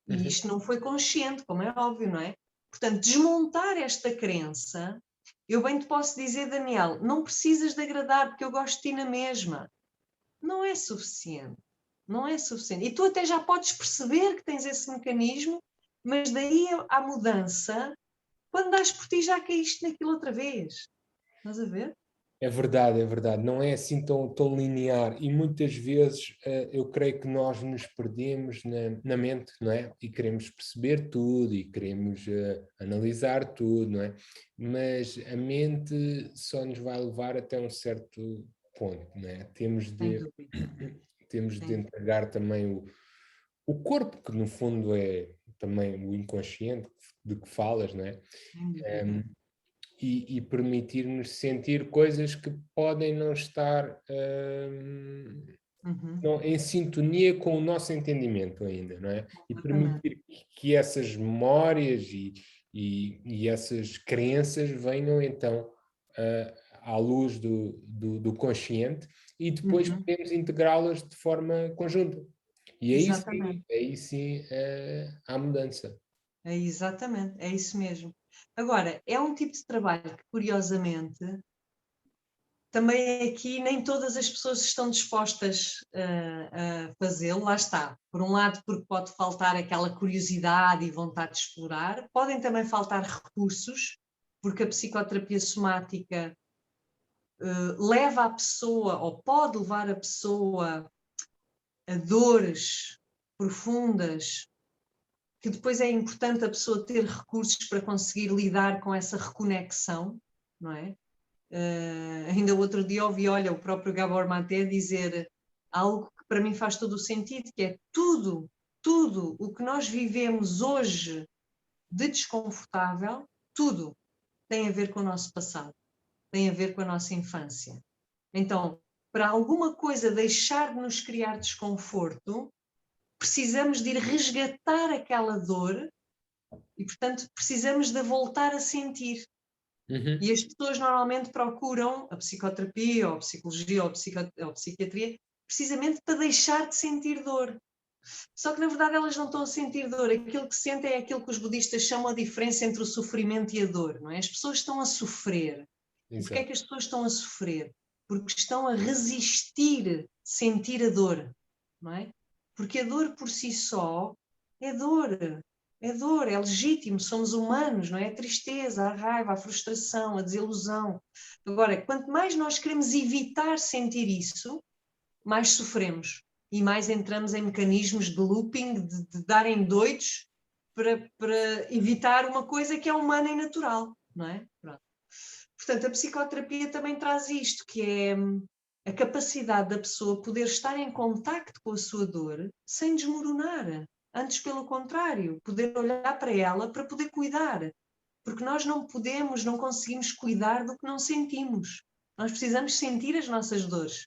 E isto não foi consciente, como é óbvio, não é? Portanto, desmontar esta crença, eu bem te posso dizer, Daniel, não precisas de agradar, porque eu gosto de ti na mesma. Não é suficiente. Não é suficiente. E tu até já podes perceber que tens esse mecanismo, mas daí à mudança, quando dás por ti já caíste naquilo outra vez. Estás a ver? É verdade, não é assim tão linear e muitas vezes eu creio que nós nos perdemos na mente, não é? E queremos perceber tudo e queremos analisar tudo, não é? Mas a mente só nos vai levar até um certo ponto, não é? Sem dúvida. Temos de entregar também o corpo, que no fundo é também o inconsciente de que falas, não é? Sem dúvida. E permitir-nos sentir coisas que podem não estar em sintonia com o nosso entendimento ainda, não é? E Exatamente. permitir que essas memórias e essas crenças venham então à luz do consciente e depois podemos integrá-las de forma conjunta. E Exatamente. aí sim há mudança. É exatamente, é isso mesmo. Agora, é um tipo de trabalho que, curiosamente, também aqui nem todas as pessoas estão dispostas a fazê-lo, lá está. Por um lado, porque pode faltar aquela curiosidade e vontade de explorar, podem também faltar recursos, porque a psicoterapia somática leva a pessoa, ou pode levar a pessoa a dores profundas, que depois é importante a pessoa ter recursos para conseguir lidar com essa reconexão, não é? Ainda outro dia ouvi, olha, o próprio Gabor Maté dizer algo que para mim faz todo o sentido, que é tudo o que nós vivemos hoje de desconfortável, tudo tem a ver com o nosso passado, tem a ver com a nossa infância. Então, para alguma coisa deixar de nos criar desconforto, precisamos de ir resgatar aquela dor e, portanto, precisamos de voltar a sentir. Uhum. E as pessoas normalmente procuram a psicoterapia, ou a psicologia, ou a psiquiatria, precisamente para deixar de sentir dor. Só que, na verdade, elas não estão a sentir dor. Aquilo que sentem é aquilo que os budistas chamam a diferença entre o sofrimento e a dor, não é? As pessoas estão a sofrer. E porquê é que as pessoas estão a sofrer? Porque estão a resistir sentir a dor, não é? Porque a dor por si só é dor. É dor, é legítimo, somos humanos, não é? A tristeza, a raiva, a frustração, a desilusão. Agora, quanto mais nós queremos evitar sentir isso, mais sofremos e mais entramos em mecanismos de looping, de darem doidos para evitar uma coisa que é humana e natural, não é? Pronto. Portanto, a psicoterapia também traz isto, que é a capacidade da pessoa poder estar em contacto com a sua dor sem desmoronar. Antes, pelo contrário, poder olhar para ela para poder cuidar. Porque nós não podemos, não conseguimos cuidar do que não sentimos. Nós precisamos sentir as nossas dores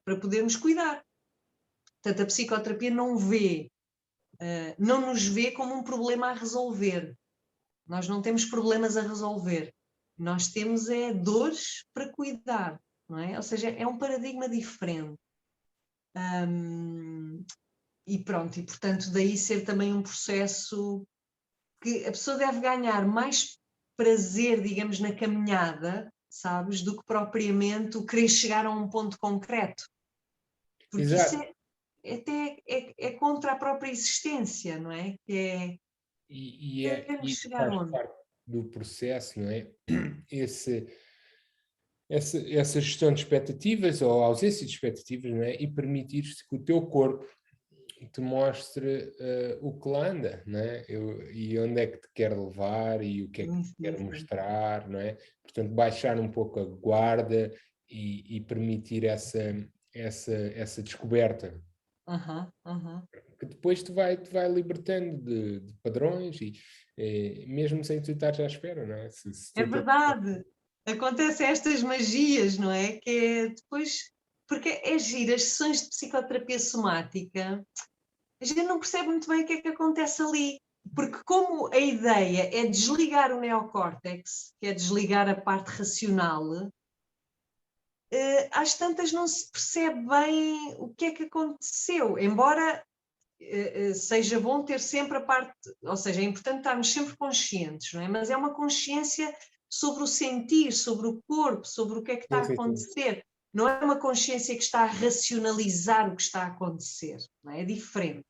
para podermos cuidar. Portanto, a psicoterapia não nos vê como um problema a resolver. Nós não temos problemas a resolver. Nós temos dores para cuidar, não é? Ou seja, é um paradigma diferente. E pronto, e portanto daí ser também um processo que a pessoa deve ganhar mais prazer, digamos, na caminhada, sabes, do que propriamente o querer chegar a um ponto concreto. Porque Exato. até é contra a própria existência, não é? Que é queremos E chegar faz onde? parte do processo, não é? Esse, essa gestão de expectativas ou ausência de expectativas, não é? E permitir que o teu corpo te mostre o que lá anda, não é? E onde é que te quer levar e o que é que te quer Sim. mostrar, não é? Portanto, baixar um pouco a guarda e permitir essa descoberta, que depois te vai libertando de padrões e mesmo sem tu estares à espera, não é? Se É tu verdade. Acontecem estas magias, não é? Que é depois, porque é giro, as sessões de psicoterapia somática, a gente não percebe muito bem o que é que acontece ali. Porque como a ideia é desligar o neocórtex, que é desligar a parte racional, às tantas não se percebe bem o que é que aconteceu, embora seja bom ter sempre a parte, ou seja, é importante estarmos sempre conscientes, não é? Mas é uma consciência sobre o sentir, sobre o corpo, sobre o que é que está sim, a sim, sim. acontecer. Não é uma consciência que está a racionalizar o que está a acontecer, não é? É diferente.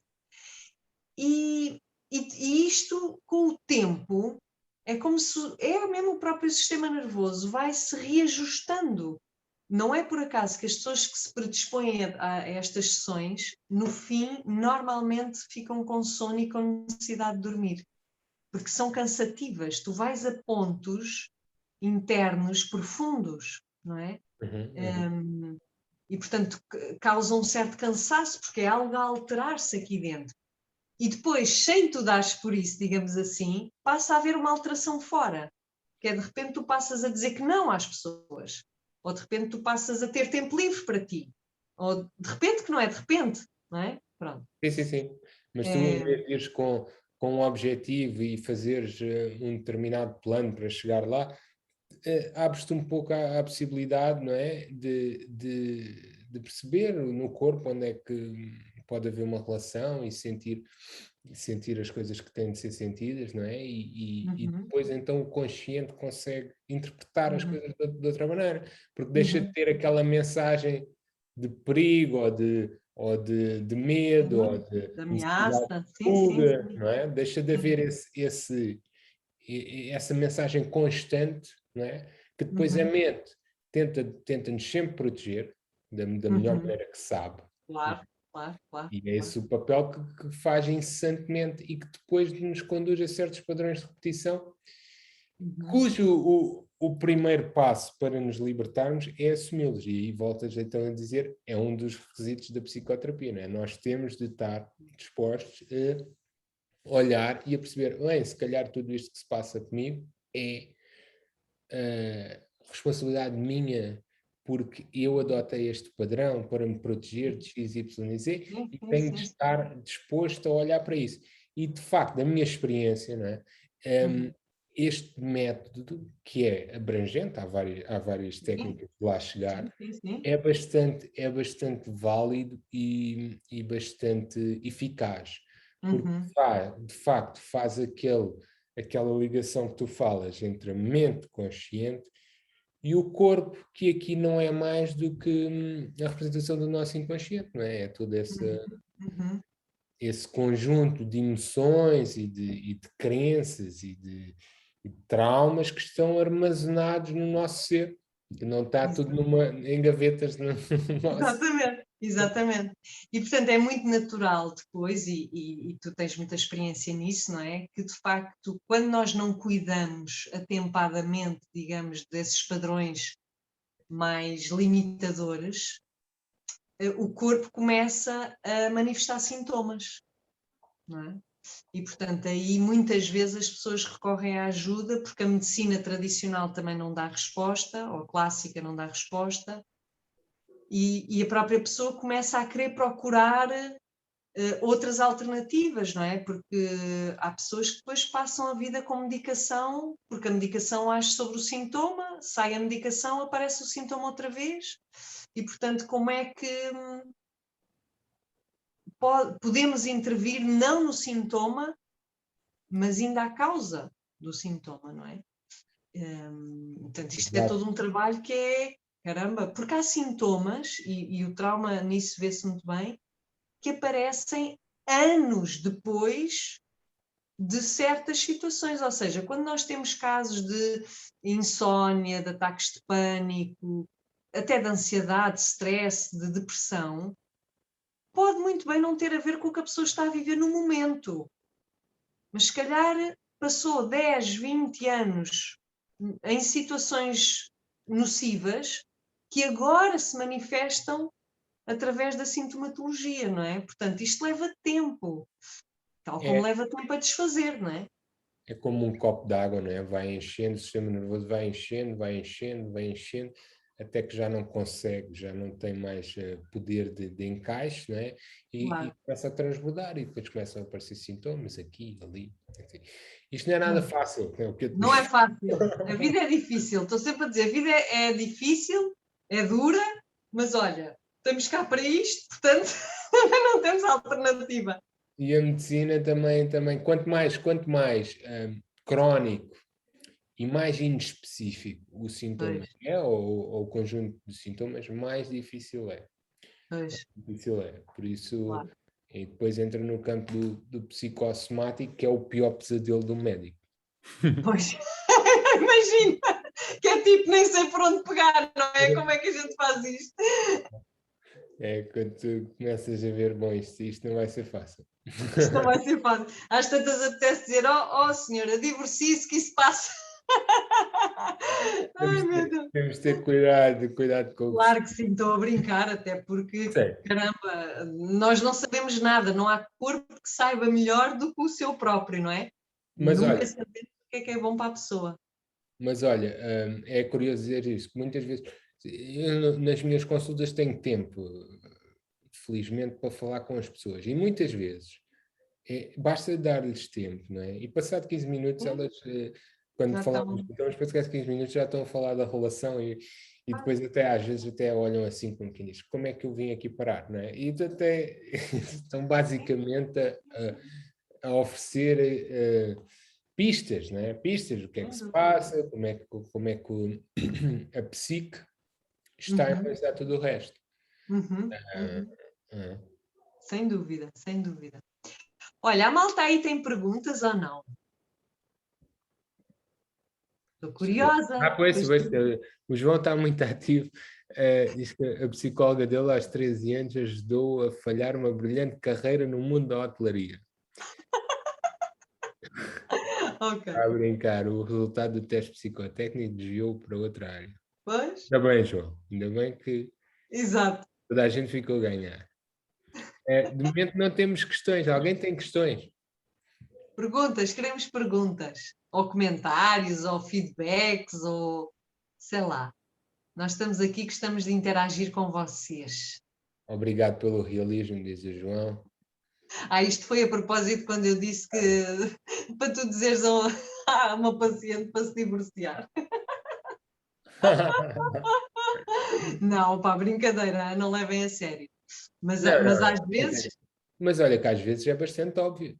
E isto, com o tempo, é como se é mesmo o próprio sistema nervoso vai se reajustando. Não é por acaso que as pessoas que se predispõem a estas sessões, no fim, normalmente ficam com sono e com necessidade de dormir, porque são cansativas. Tu vais a pontos internos profundos, não é? Uhum. E, portanto, causam um certo cansaço, porque é algo a alterar-se aqui dentro. E depois, sem tu dares por isso, digamos assim, passa a haver uma alteração fora. Que é de repente tu passas a dizer que não às pessoas. Ou de repente tu passas a ter tempo livre para ti. Ou de repente que não é de repente, não é? Pronto. Sim, sim, sim. Mas tu, em vez de ires com um objetivo e fazeres um determinado plano para chegar lá, abres-te um pouco à possibilidade, não é? De perceber no corpo onde é que pode haver uma relação e sentir sentir as coisas que têm de ser sentidas, não é? E Uhum. depois então o consciente consegue interpretar as Uhum. coisas de outra maneira, porque deixa de Uhum. ter aquela mensagem de perigo ou de medo ou Sim, de de necessidade ameaça, de sim, sim, fuga, sim. não é? Deixa de haver essa mensagem constante, não é? Que depois a Uhum. mente tenta-nos sempre proteger da melhor Uhum. maneira que sabe. Claro, claro, claro, E é claro. esse o papel que faz incessantemente e que depois nos conduz a certos padrões de repetição, Uhum. cujo o primeiro passo para nos libertarmos é assumi-los. E aí voltas então a dizer, é um dos requisitos da psicoterapia, não é? Nós temos de estar dispostos a olhar e a perceber, bem, se calhar tudo isto que se passa comigo é responsabilidade minha porque eu adotei este padrão para me proteger de X, Y e Z Sim, e sim, tenho de sim, sim. estar disposto a olhar para isso. E de facto, da minha experiência, não é? Uhum. Este método, que é abrangente, há várias Sim, técnicas de lá chegar, sim, sim, sim. é bastante válido e bastante eficaz, porque Uhum. de facto faz aquela ligação que tu falas entre a mente consciente e o corpo, que aqui não é mais do que a representação do nosso inconsciente, não é? É todo Uhum. Uhum. esse conjunto de emoções e de crenças e de traumas que estão armazenados no nosso ser, que não está tudo em gavetas no nosso. Exatamente, exatamente. E portanto é muito natural depois, e tu tens muita experiência nisso, não é? Que de facto, quando nós não cuidamos atempadamente, digamos, desses padrões mais limitadores, o corpo começa a manifestar sintomas, não é? E portanto aí muitas vezes as pessoas recorrem à ajuda porque a medicina tradicional também não dá resposta, ou a clássica não dá resposta, e a própria pessoa começa a querer procurar outras alternativas, não é? Porque há pessoas que depois passam a vida com medicação, porque a medicação age sobre o sintoma, sai a medicação, aparece o sintoma outra vez, e portanto como é que podemos intervir não no sintoma, mas ainda à causa do sintoma, não é? Portanto, isto é Exato. todo um trabalho que é, caramba, porque há sintomas, e o trauma nisso vê-se muito bem, que aparecem anos depois de certas situações, ou seja, quando nós temos casos de insónia, de ataques de pânico, até de ansiedade, stress, de depressão, pode muito bem não ter a ver com o que a pessoa está a viver no momento, mas se calhar passou 10, 20 anos em situações nocivas que agora se manifestam através da sintomatologia, não é? Portanto, isto leva tempo, tal como É, leva tempo a desfazer, não é? é como um copo de água, não é? Vai enchendo, o sistema nervoso vai enchendo, vai enchendo, vai enchendo, até que já não consegue, já não tem mais poder de encaixe, não é? E Claro. começa a transbordar e depois começam a aparecer sintomas aqui, ali. Assim. Isto não é nada Hum. fácil, é o que eu te Não é digo. fácil. A vida é difícil. Estou sempre a dizer, a vida é difícil, é dura, mas olha, estamos cá para isto, portanto, não temos alternativa. E a medicina também quanto mais crónico e mais inespecífico o sintoma Pois, é, ou o conjunto de sintomas, mais difícil é. pois, Difícil é. Por isso, claro. e depois entra no campo do psicossomático, que é o pior pesadelo do médico. Pois, imagina, que é tipo, nem sei por onde pegar, não é? Como é que a gente faz isto? É quando tu começas a ver, bom, isto não vai ser fácil. Isto não vai ser fácil. Às tantas apetece dizer, oh senhora, divorcie-se que isso passa. Temos Ai, de meu ter, Deus. temos de ter cuidado com o que se Claro que sim, estou a brincar, até porque, sei. caramba, nós não sabemos nada, não há corpo que saiba melhor do que o seu próprio, não é? Mas Nunca olha, sabemos o que é bom para a pessoa. mas olha, é curioso dizer isso, que muitas vezes eu, nas minhas consultas tenho tempo, felizmente, para falar com as pessoas. E muitas vezes basta dar-lhes tempo, não é? E passado 15 minutos, Sim, elas, quando já falamos, estão. então, depois de 15 minutos já estão a falar da relação e depois até às vezes até olham assim como quem diz, como é que eu vim aqui parar, não é? E até estão basicamente a oferecer pistas, não é? Pistas, o que é que Sem se dúvida. passa, como é que a psique está a influenciar tudo o resto. Uhum, Ah, uhum. ah. Sem dúvida, sem dúvida. Olha, a malta aí tem perguntas ou não? Estou Deixa eu ver. curiosa. Pois, Pois o João está muito ativo. Diz que a psicóloga dele, aos 13 anos, ajudou a falhar uma brilhante carreira no mundo da hotelaria. ok. Está a brincar, o resultado do teste psicotécnico desviou para outra área. Pois, Ainda bem, João, ainda bem que exato. toda a gente ficou a ganhar. De momento não temos questões. Alguém tem questões? Perguntas, queremos perguntas. Ou comentários, ou feedbacks, ou sei lá. Nós estamos aqui, gostamos de interagir com vocês. Obrigado pelo realismo, diz o João. Isto foi a propósito quando eu disse que para tu dizeres a uma paciente para se divorciar. Não, pá, brincadeira, não levem a sério. Mas, Não, mas não, às vezes, mas olha que às vezes é bastante óbvio.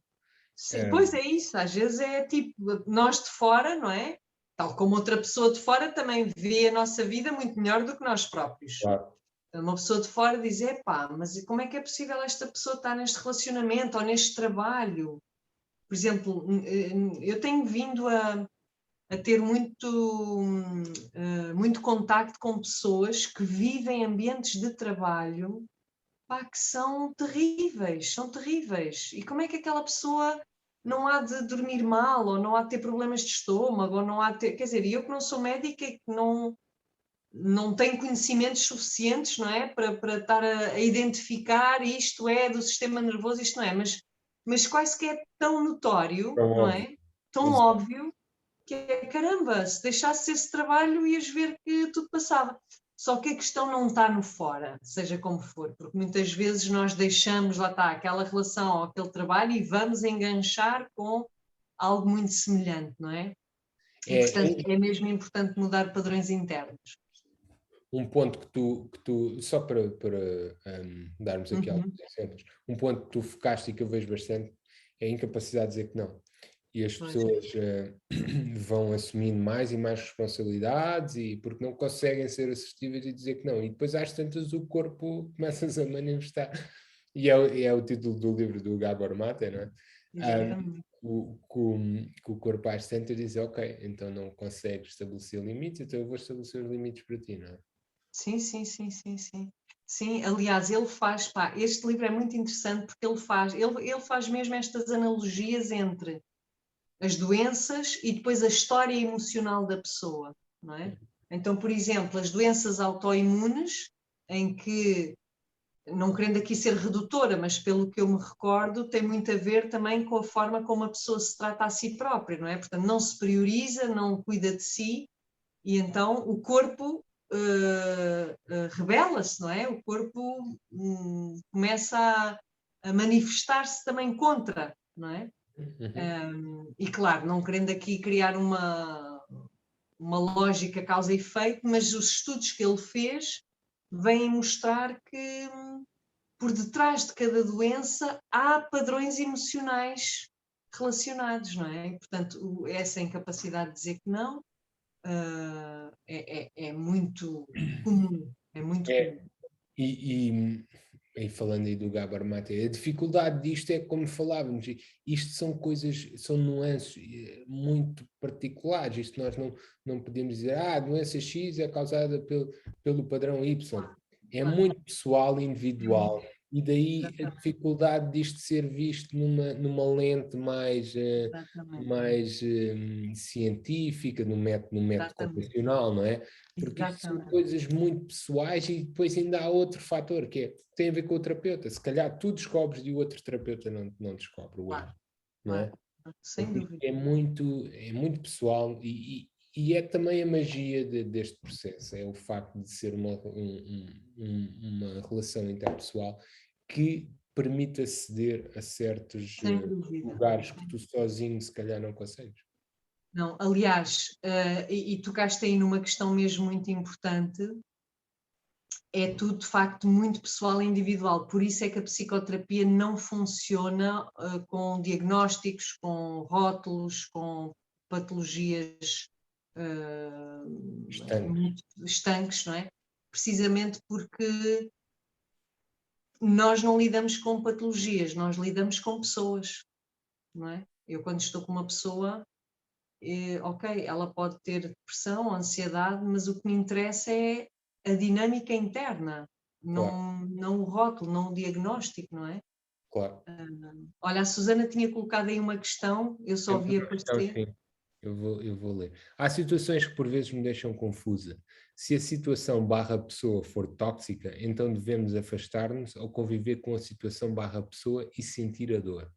sim, Eh, pois é isso, às vezes é tipo, nós de fora, não é? Tal como outra pessoa de fora também vê a nossa vida muito melhor do que nós próprios. claro. Uma pessoa de fora diz, epá, mas como é que é possível esta pessoa estar neste relacionamento ou neste trabalho? Por exemplo, eu tenho vindo a ter muito contacto com pessoas que vivem ambientes de trabalho, pá, que são terríveis, são terríveis. E como é que aquela pessoa não há de dormir mal, ou não há de ter problemas de estômago, ou não há de ter... Quer dizer, eu que não sou médica e que não tenho conhecimentos suficientes, não é? Para estar a identificar isto é do sistema nervoso, isto não é, mas quase que é tão notório, Tão não óbvio. é? Tão Exato. óbvio que é caramba, se deixasse esse trabalho ias ver que tudo passava. Só que a questão não está no fora, seja como for, porque muitas vezes nós deixamos, lá está, aquela relação ou aquele trabalho e vamos enganchar com algo muito semelhante, não é? E, É, portanto, é mesmo importante mudar padrões internos. um ponto só para darmos aqui alguns Uhum. exemplos, um ponto que tu focaste e que eu vejo bastante é a incapacidade de dizer que não. E as Pois. pessoas vão assumindo mais e mais responsabilidades e porque não conseguem ser assertivas e dizer que não. E depois às tantas o corpo começa-se a manifestar. E é o título do livro do Gabor Mate, não é? Exatamente. Que o corpo às tantas diz, ok, então não consegues estabelecer limites, então eu vou estabelecer os limites para ti, não é? Sim, sim, sim, sim, sim. Sim, aliás, ele faz, pá, este livro é muito interessante porque ele faz mesmo estas analogias entre as doenças e depois a história emocional da pessoa, não é? Então, por exemplo, as doenças autoimunes, em que, não querendo aqui ser redutora, mas pelo que eu me recordo, tem muito a ver também com a forma como a pessoa se trata a si própria, não é? Portanto, não se prioriza, não cuida de si, e então o corpo rebela-se, não é? O corpo começa a manifestar-se também contra, não é? Uhum. E claro, não querendo aqui criar uma lógica causa e efeito, mas os estudos que ele fez vêm mostrar que por detrás de cada doença há padrões emocionais relacionados, não é? E, portanto, essa incapacidade de dizer que não é muito comum, é muito É, comum. e, e falando aí do Gabor Mate, a dificuldade disto é como falávamos, isto são coisas, são nuances muito particulares, isto nós não podemos dizer, a doença X é causada pelo padrão Y, é Claro, muito pessoal, é muito, individual, e daí a exatamente, dificuldade disto ser visto numa lente mais, exatamente, mais científica, no método exatamente, convencional, não é? Porque isto são exatamente. coisas muito pessoais e depois ainda há outro fator que tem a ver com o terapeuta. Se calhar tu descobres e o outro terapeuta não descobre, o Claro, erro, não claro, é? sem Porque isto dúvida. é muito pessoal e é também a magia deste processo, é o facto de ser uma relação interpessoal que permite aceder a certos Sem dúvida. lugares que tu sozinho se calhar não consegues. Não, aliás, e tocaste aí numa questão mesmo muito importante, é tudo de facto muito pessoal e individual, por isso é que a psicoterapia não funciona com diagnósticos, com rótulos, com patologias Estanques. muito estanques, não é? Precisamente porque nós não lidamos com patologias, nós lidamos com pessoas, não é? Eu quando estou com uma pessoa, ok, ela pode ter depressão, ansiedade, mas o que me interessa é a dinâmica interna, Claro, não o rótulo, não o diagnóstico, não é? claro. Olha, a Susana tinha colocado aí uma questão, eu só Temos vi uma questão, aparecer. sim. Eu vou ler. Há situações que por vezes me deixam confusa. Se a situação barra pessoa for tóxica, então devemos afastar-nos ou conviver com a situação barra pessoa e sentir a dor.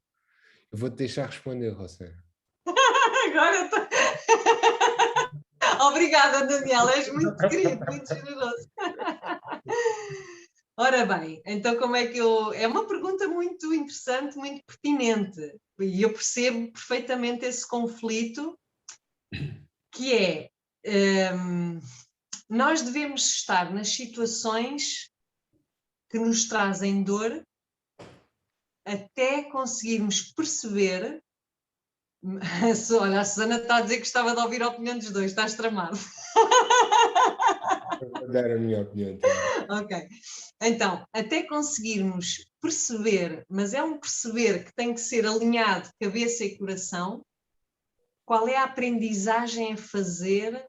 Eu vou-te deixar responder, Rosana. Agora estou... Obrigada, Daniel, és muito querido, muito generoso. Ora bem, então como é que eu... É uma pergunta muito interessante, muito pertinente, e eu percebo perfeitamente esse conflito, que é, nós devemos estar nas situações que nos trazem dor até conseguirmos perceber... Olha, a Susana está a dizer que gostava de ouvir a opinião dos dois, estás tramado. Eu vou dar a minha opinião também. Ok. Então, até conseguirmos perceber, mas é um perceber que tem que ser alinhado cabeça e coração, qual é a aprendizagem a fazer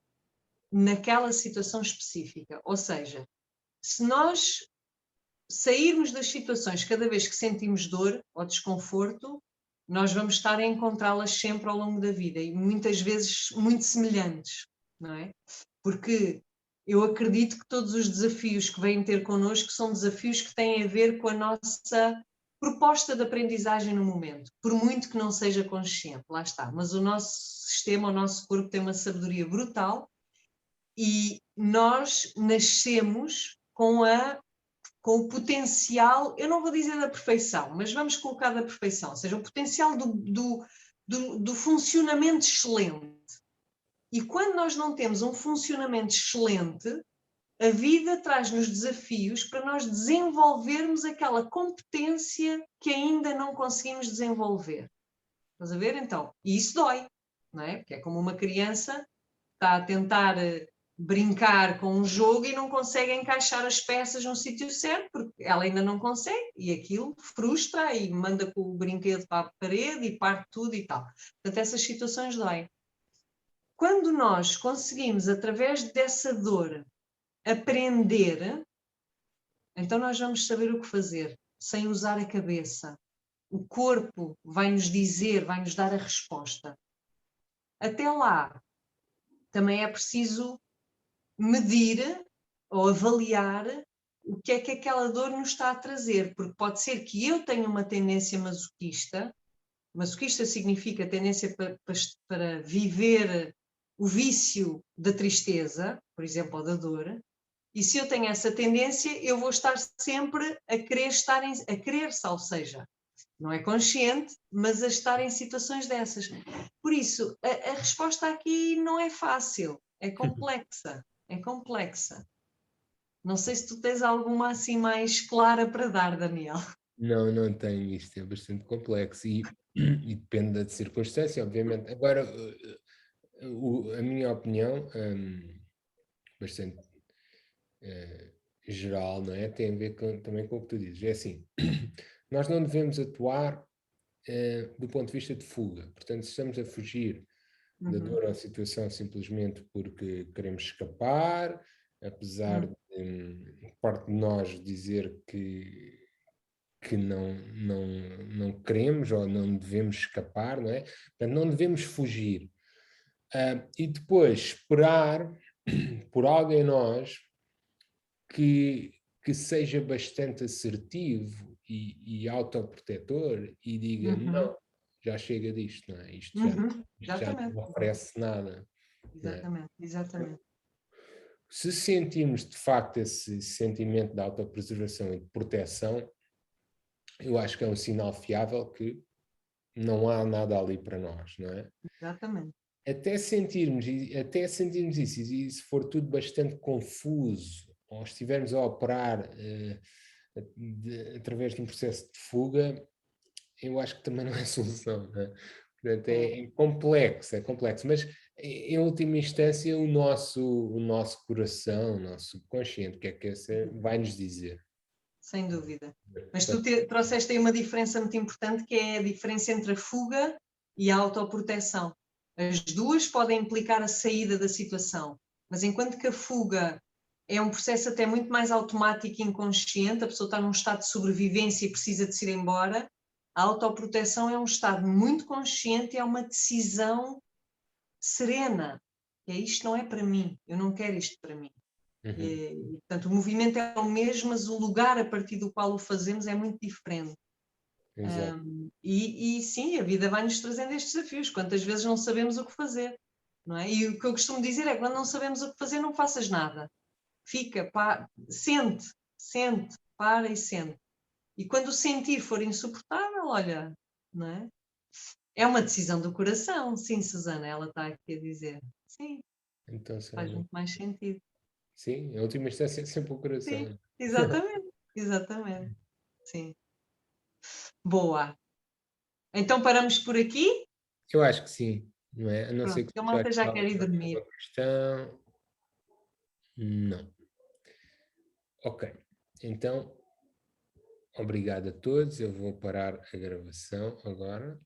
naquela situação específica. Ou seja, se nós sairmos das situações cada vez que sentimos dor ou desconforto, nós vamos estar a encontrá-las sempre ao longo da vida e muitas vezes muito semelhantes, não é? Porque eu acredito que todos os desafios que vêm ter connosco são desafios que têm a ver com a nossa proposta de aprendizagem no momento, por muito que não seja consciente, lá está. Mas o nosso sistema, o nosso corpo tem uma sabedoria brutal e nós nascemos com o potencial, eu não vou dizer da perfeição, mas vamos colocar da perfeição, ou seja, o potencial do funcionamento excelente. E quando nós não temos um funcionamento excelente, a vida traz-nos desafios para nós desenvolvermos aquela competência que ainda não conseguimos desenvolver. Estás a ver, então? E isso dói, não é? Porque é como uma criança que está a tentar brincar com um jogo e não consegue encaixar as peças no sítio certo, porque ela ainda não consegue, e aquilo frustra e manda com o brinquedo para a parede e parte tudo e tal. Portanto, essas situações doem. Quando nós conseguimos, através dessa dor, aprender, então nós vamos saber o que fazer, sem usar a cabeça. O corpo vai nos dizer, vai nos dar a resposta. Até lá, também é preciso medir ou avaliar o que é que aquela dor nos está a trazer, porque pode ser que eu tenha uma tendência masoquista. Masoquista significa tendência para viver o vício da tristeza, por exemplo, ou da dor, e se eu tenho essa tendência, eu vou estar sempre a querer a querer-se, ou seja, não é consciente, mas a estar em situações dessas. Por isso, a resposta aqui não é fácil, é complexa, é complexa. Não sei se tu tens alguma assim mais clara para dar, Daniel. Não, não tenho. Isto é bastante complexo e depende da circunstância, obviamente. Agora, a minha opinião, bastante geral, não é? Tem a ver também com o que tu dizes. É assim, nós não devemos atuar do ponto de vista de fuga. Portanto, se estamos a fugir da Uhum. dor ou situação simplesmente porque queremos escapar, apesar Uhum. de parte de nós dizer que não queremos ou não devemos escapar, não é? Portanto, não devemos fugir. E depois esperar por alguém em nós que, que seja bastante assertivo e autoprotetor e diga, Uhum. não, já chega disto, não é? Uhum. Isto já Exatamente, não oferece nada, não é? exatamente, exatamente. Se sentimos de facto esse sentimento de autopreservação e de proteção, eu acho que é um sinal fiável que não há nada ali para nós, não é? Exatamente. Até sentirmos isso, e se for tudo bastante confuso ou estivermos a operar através de um processo de fuga, eu acho que também não é solução, não é? Portanto, é complexo, mas em última instância o nosso coração, o nosso subconsciente, o que é que esse vai nos dizer? Sem dúvida. Mas tu trouxeste aí uma diferença muito importante, que é a diferença entre a fuga e a autoproteção. As duas podem implicar a saída da situação, mas enquanto que a fuga é um processo até muito mais automático e inconsciente, a pessoa está num estado de sobrevivência e precisa de se ir embora, a autoproteção é um estado muito consciente e é uma decisão serena. Isto não é para mim, eu não quero isto para mim. Portanto, o movimento é o mesmo, mas o lugar a partir do qual o fazemos é muito diferente. E sim, a vida vai-nos trazendo estes desafios. Quantas vezes não sabemos o que fazer, não é? E o que eu costumo dizer é, quando não sabemos o que fazer, não faças nada. Fica, sente, para e sente. E quando o sentir for insuportável, olha, não é? É uma decisão do coração, sim, Susana, ela está aqui a dizer. Sim, Então, faz muito mais sentido. sim, a última instância é sempre o coração. Sim, exatamente, exatamente. Sim. Boa. Então paramos por aqui? Eu acho que sim, não é? A não ser Pronto, que a seja malta aqui já quer ir dormir. alguma questão. Não. Ok. Então, obrigado a todos. Eu vou parar a gravação agora.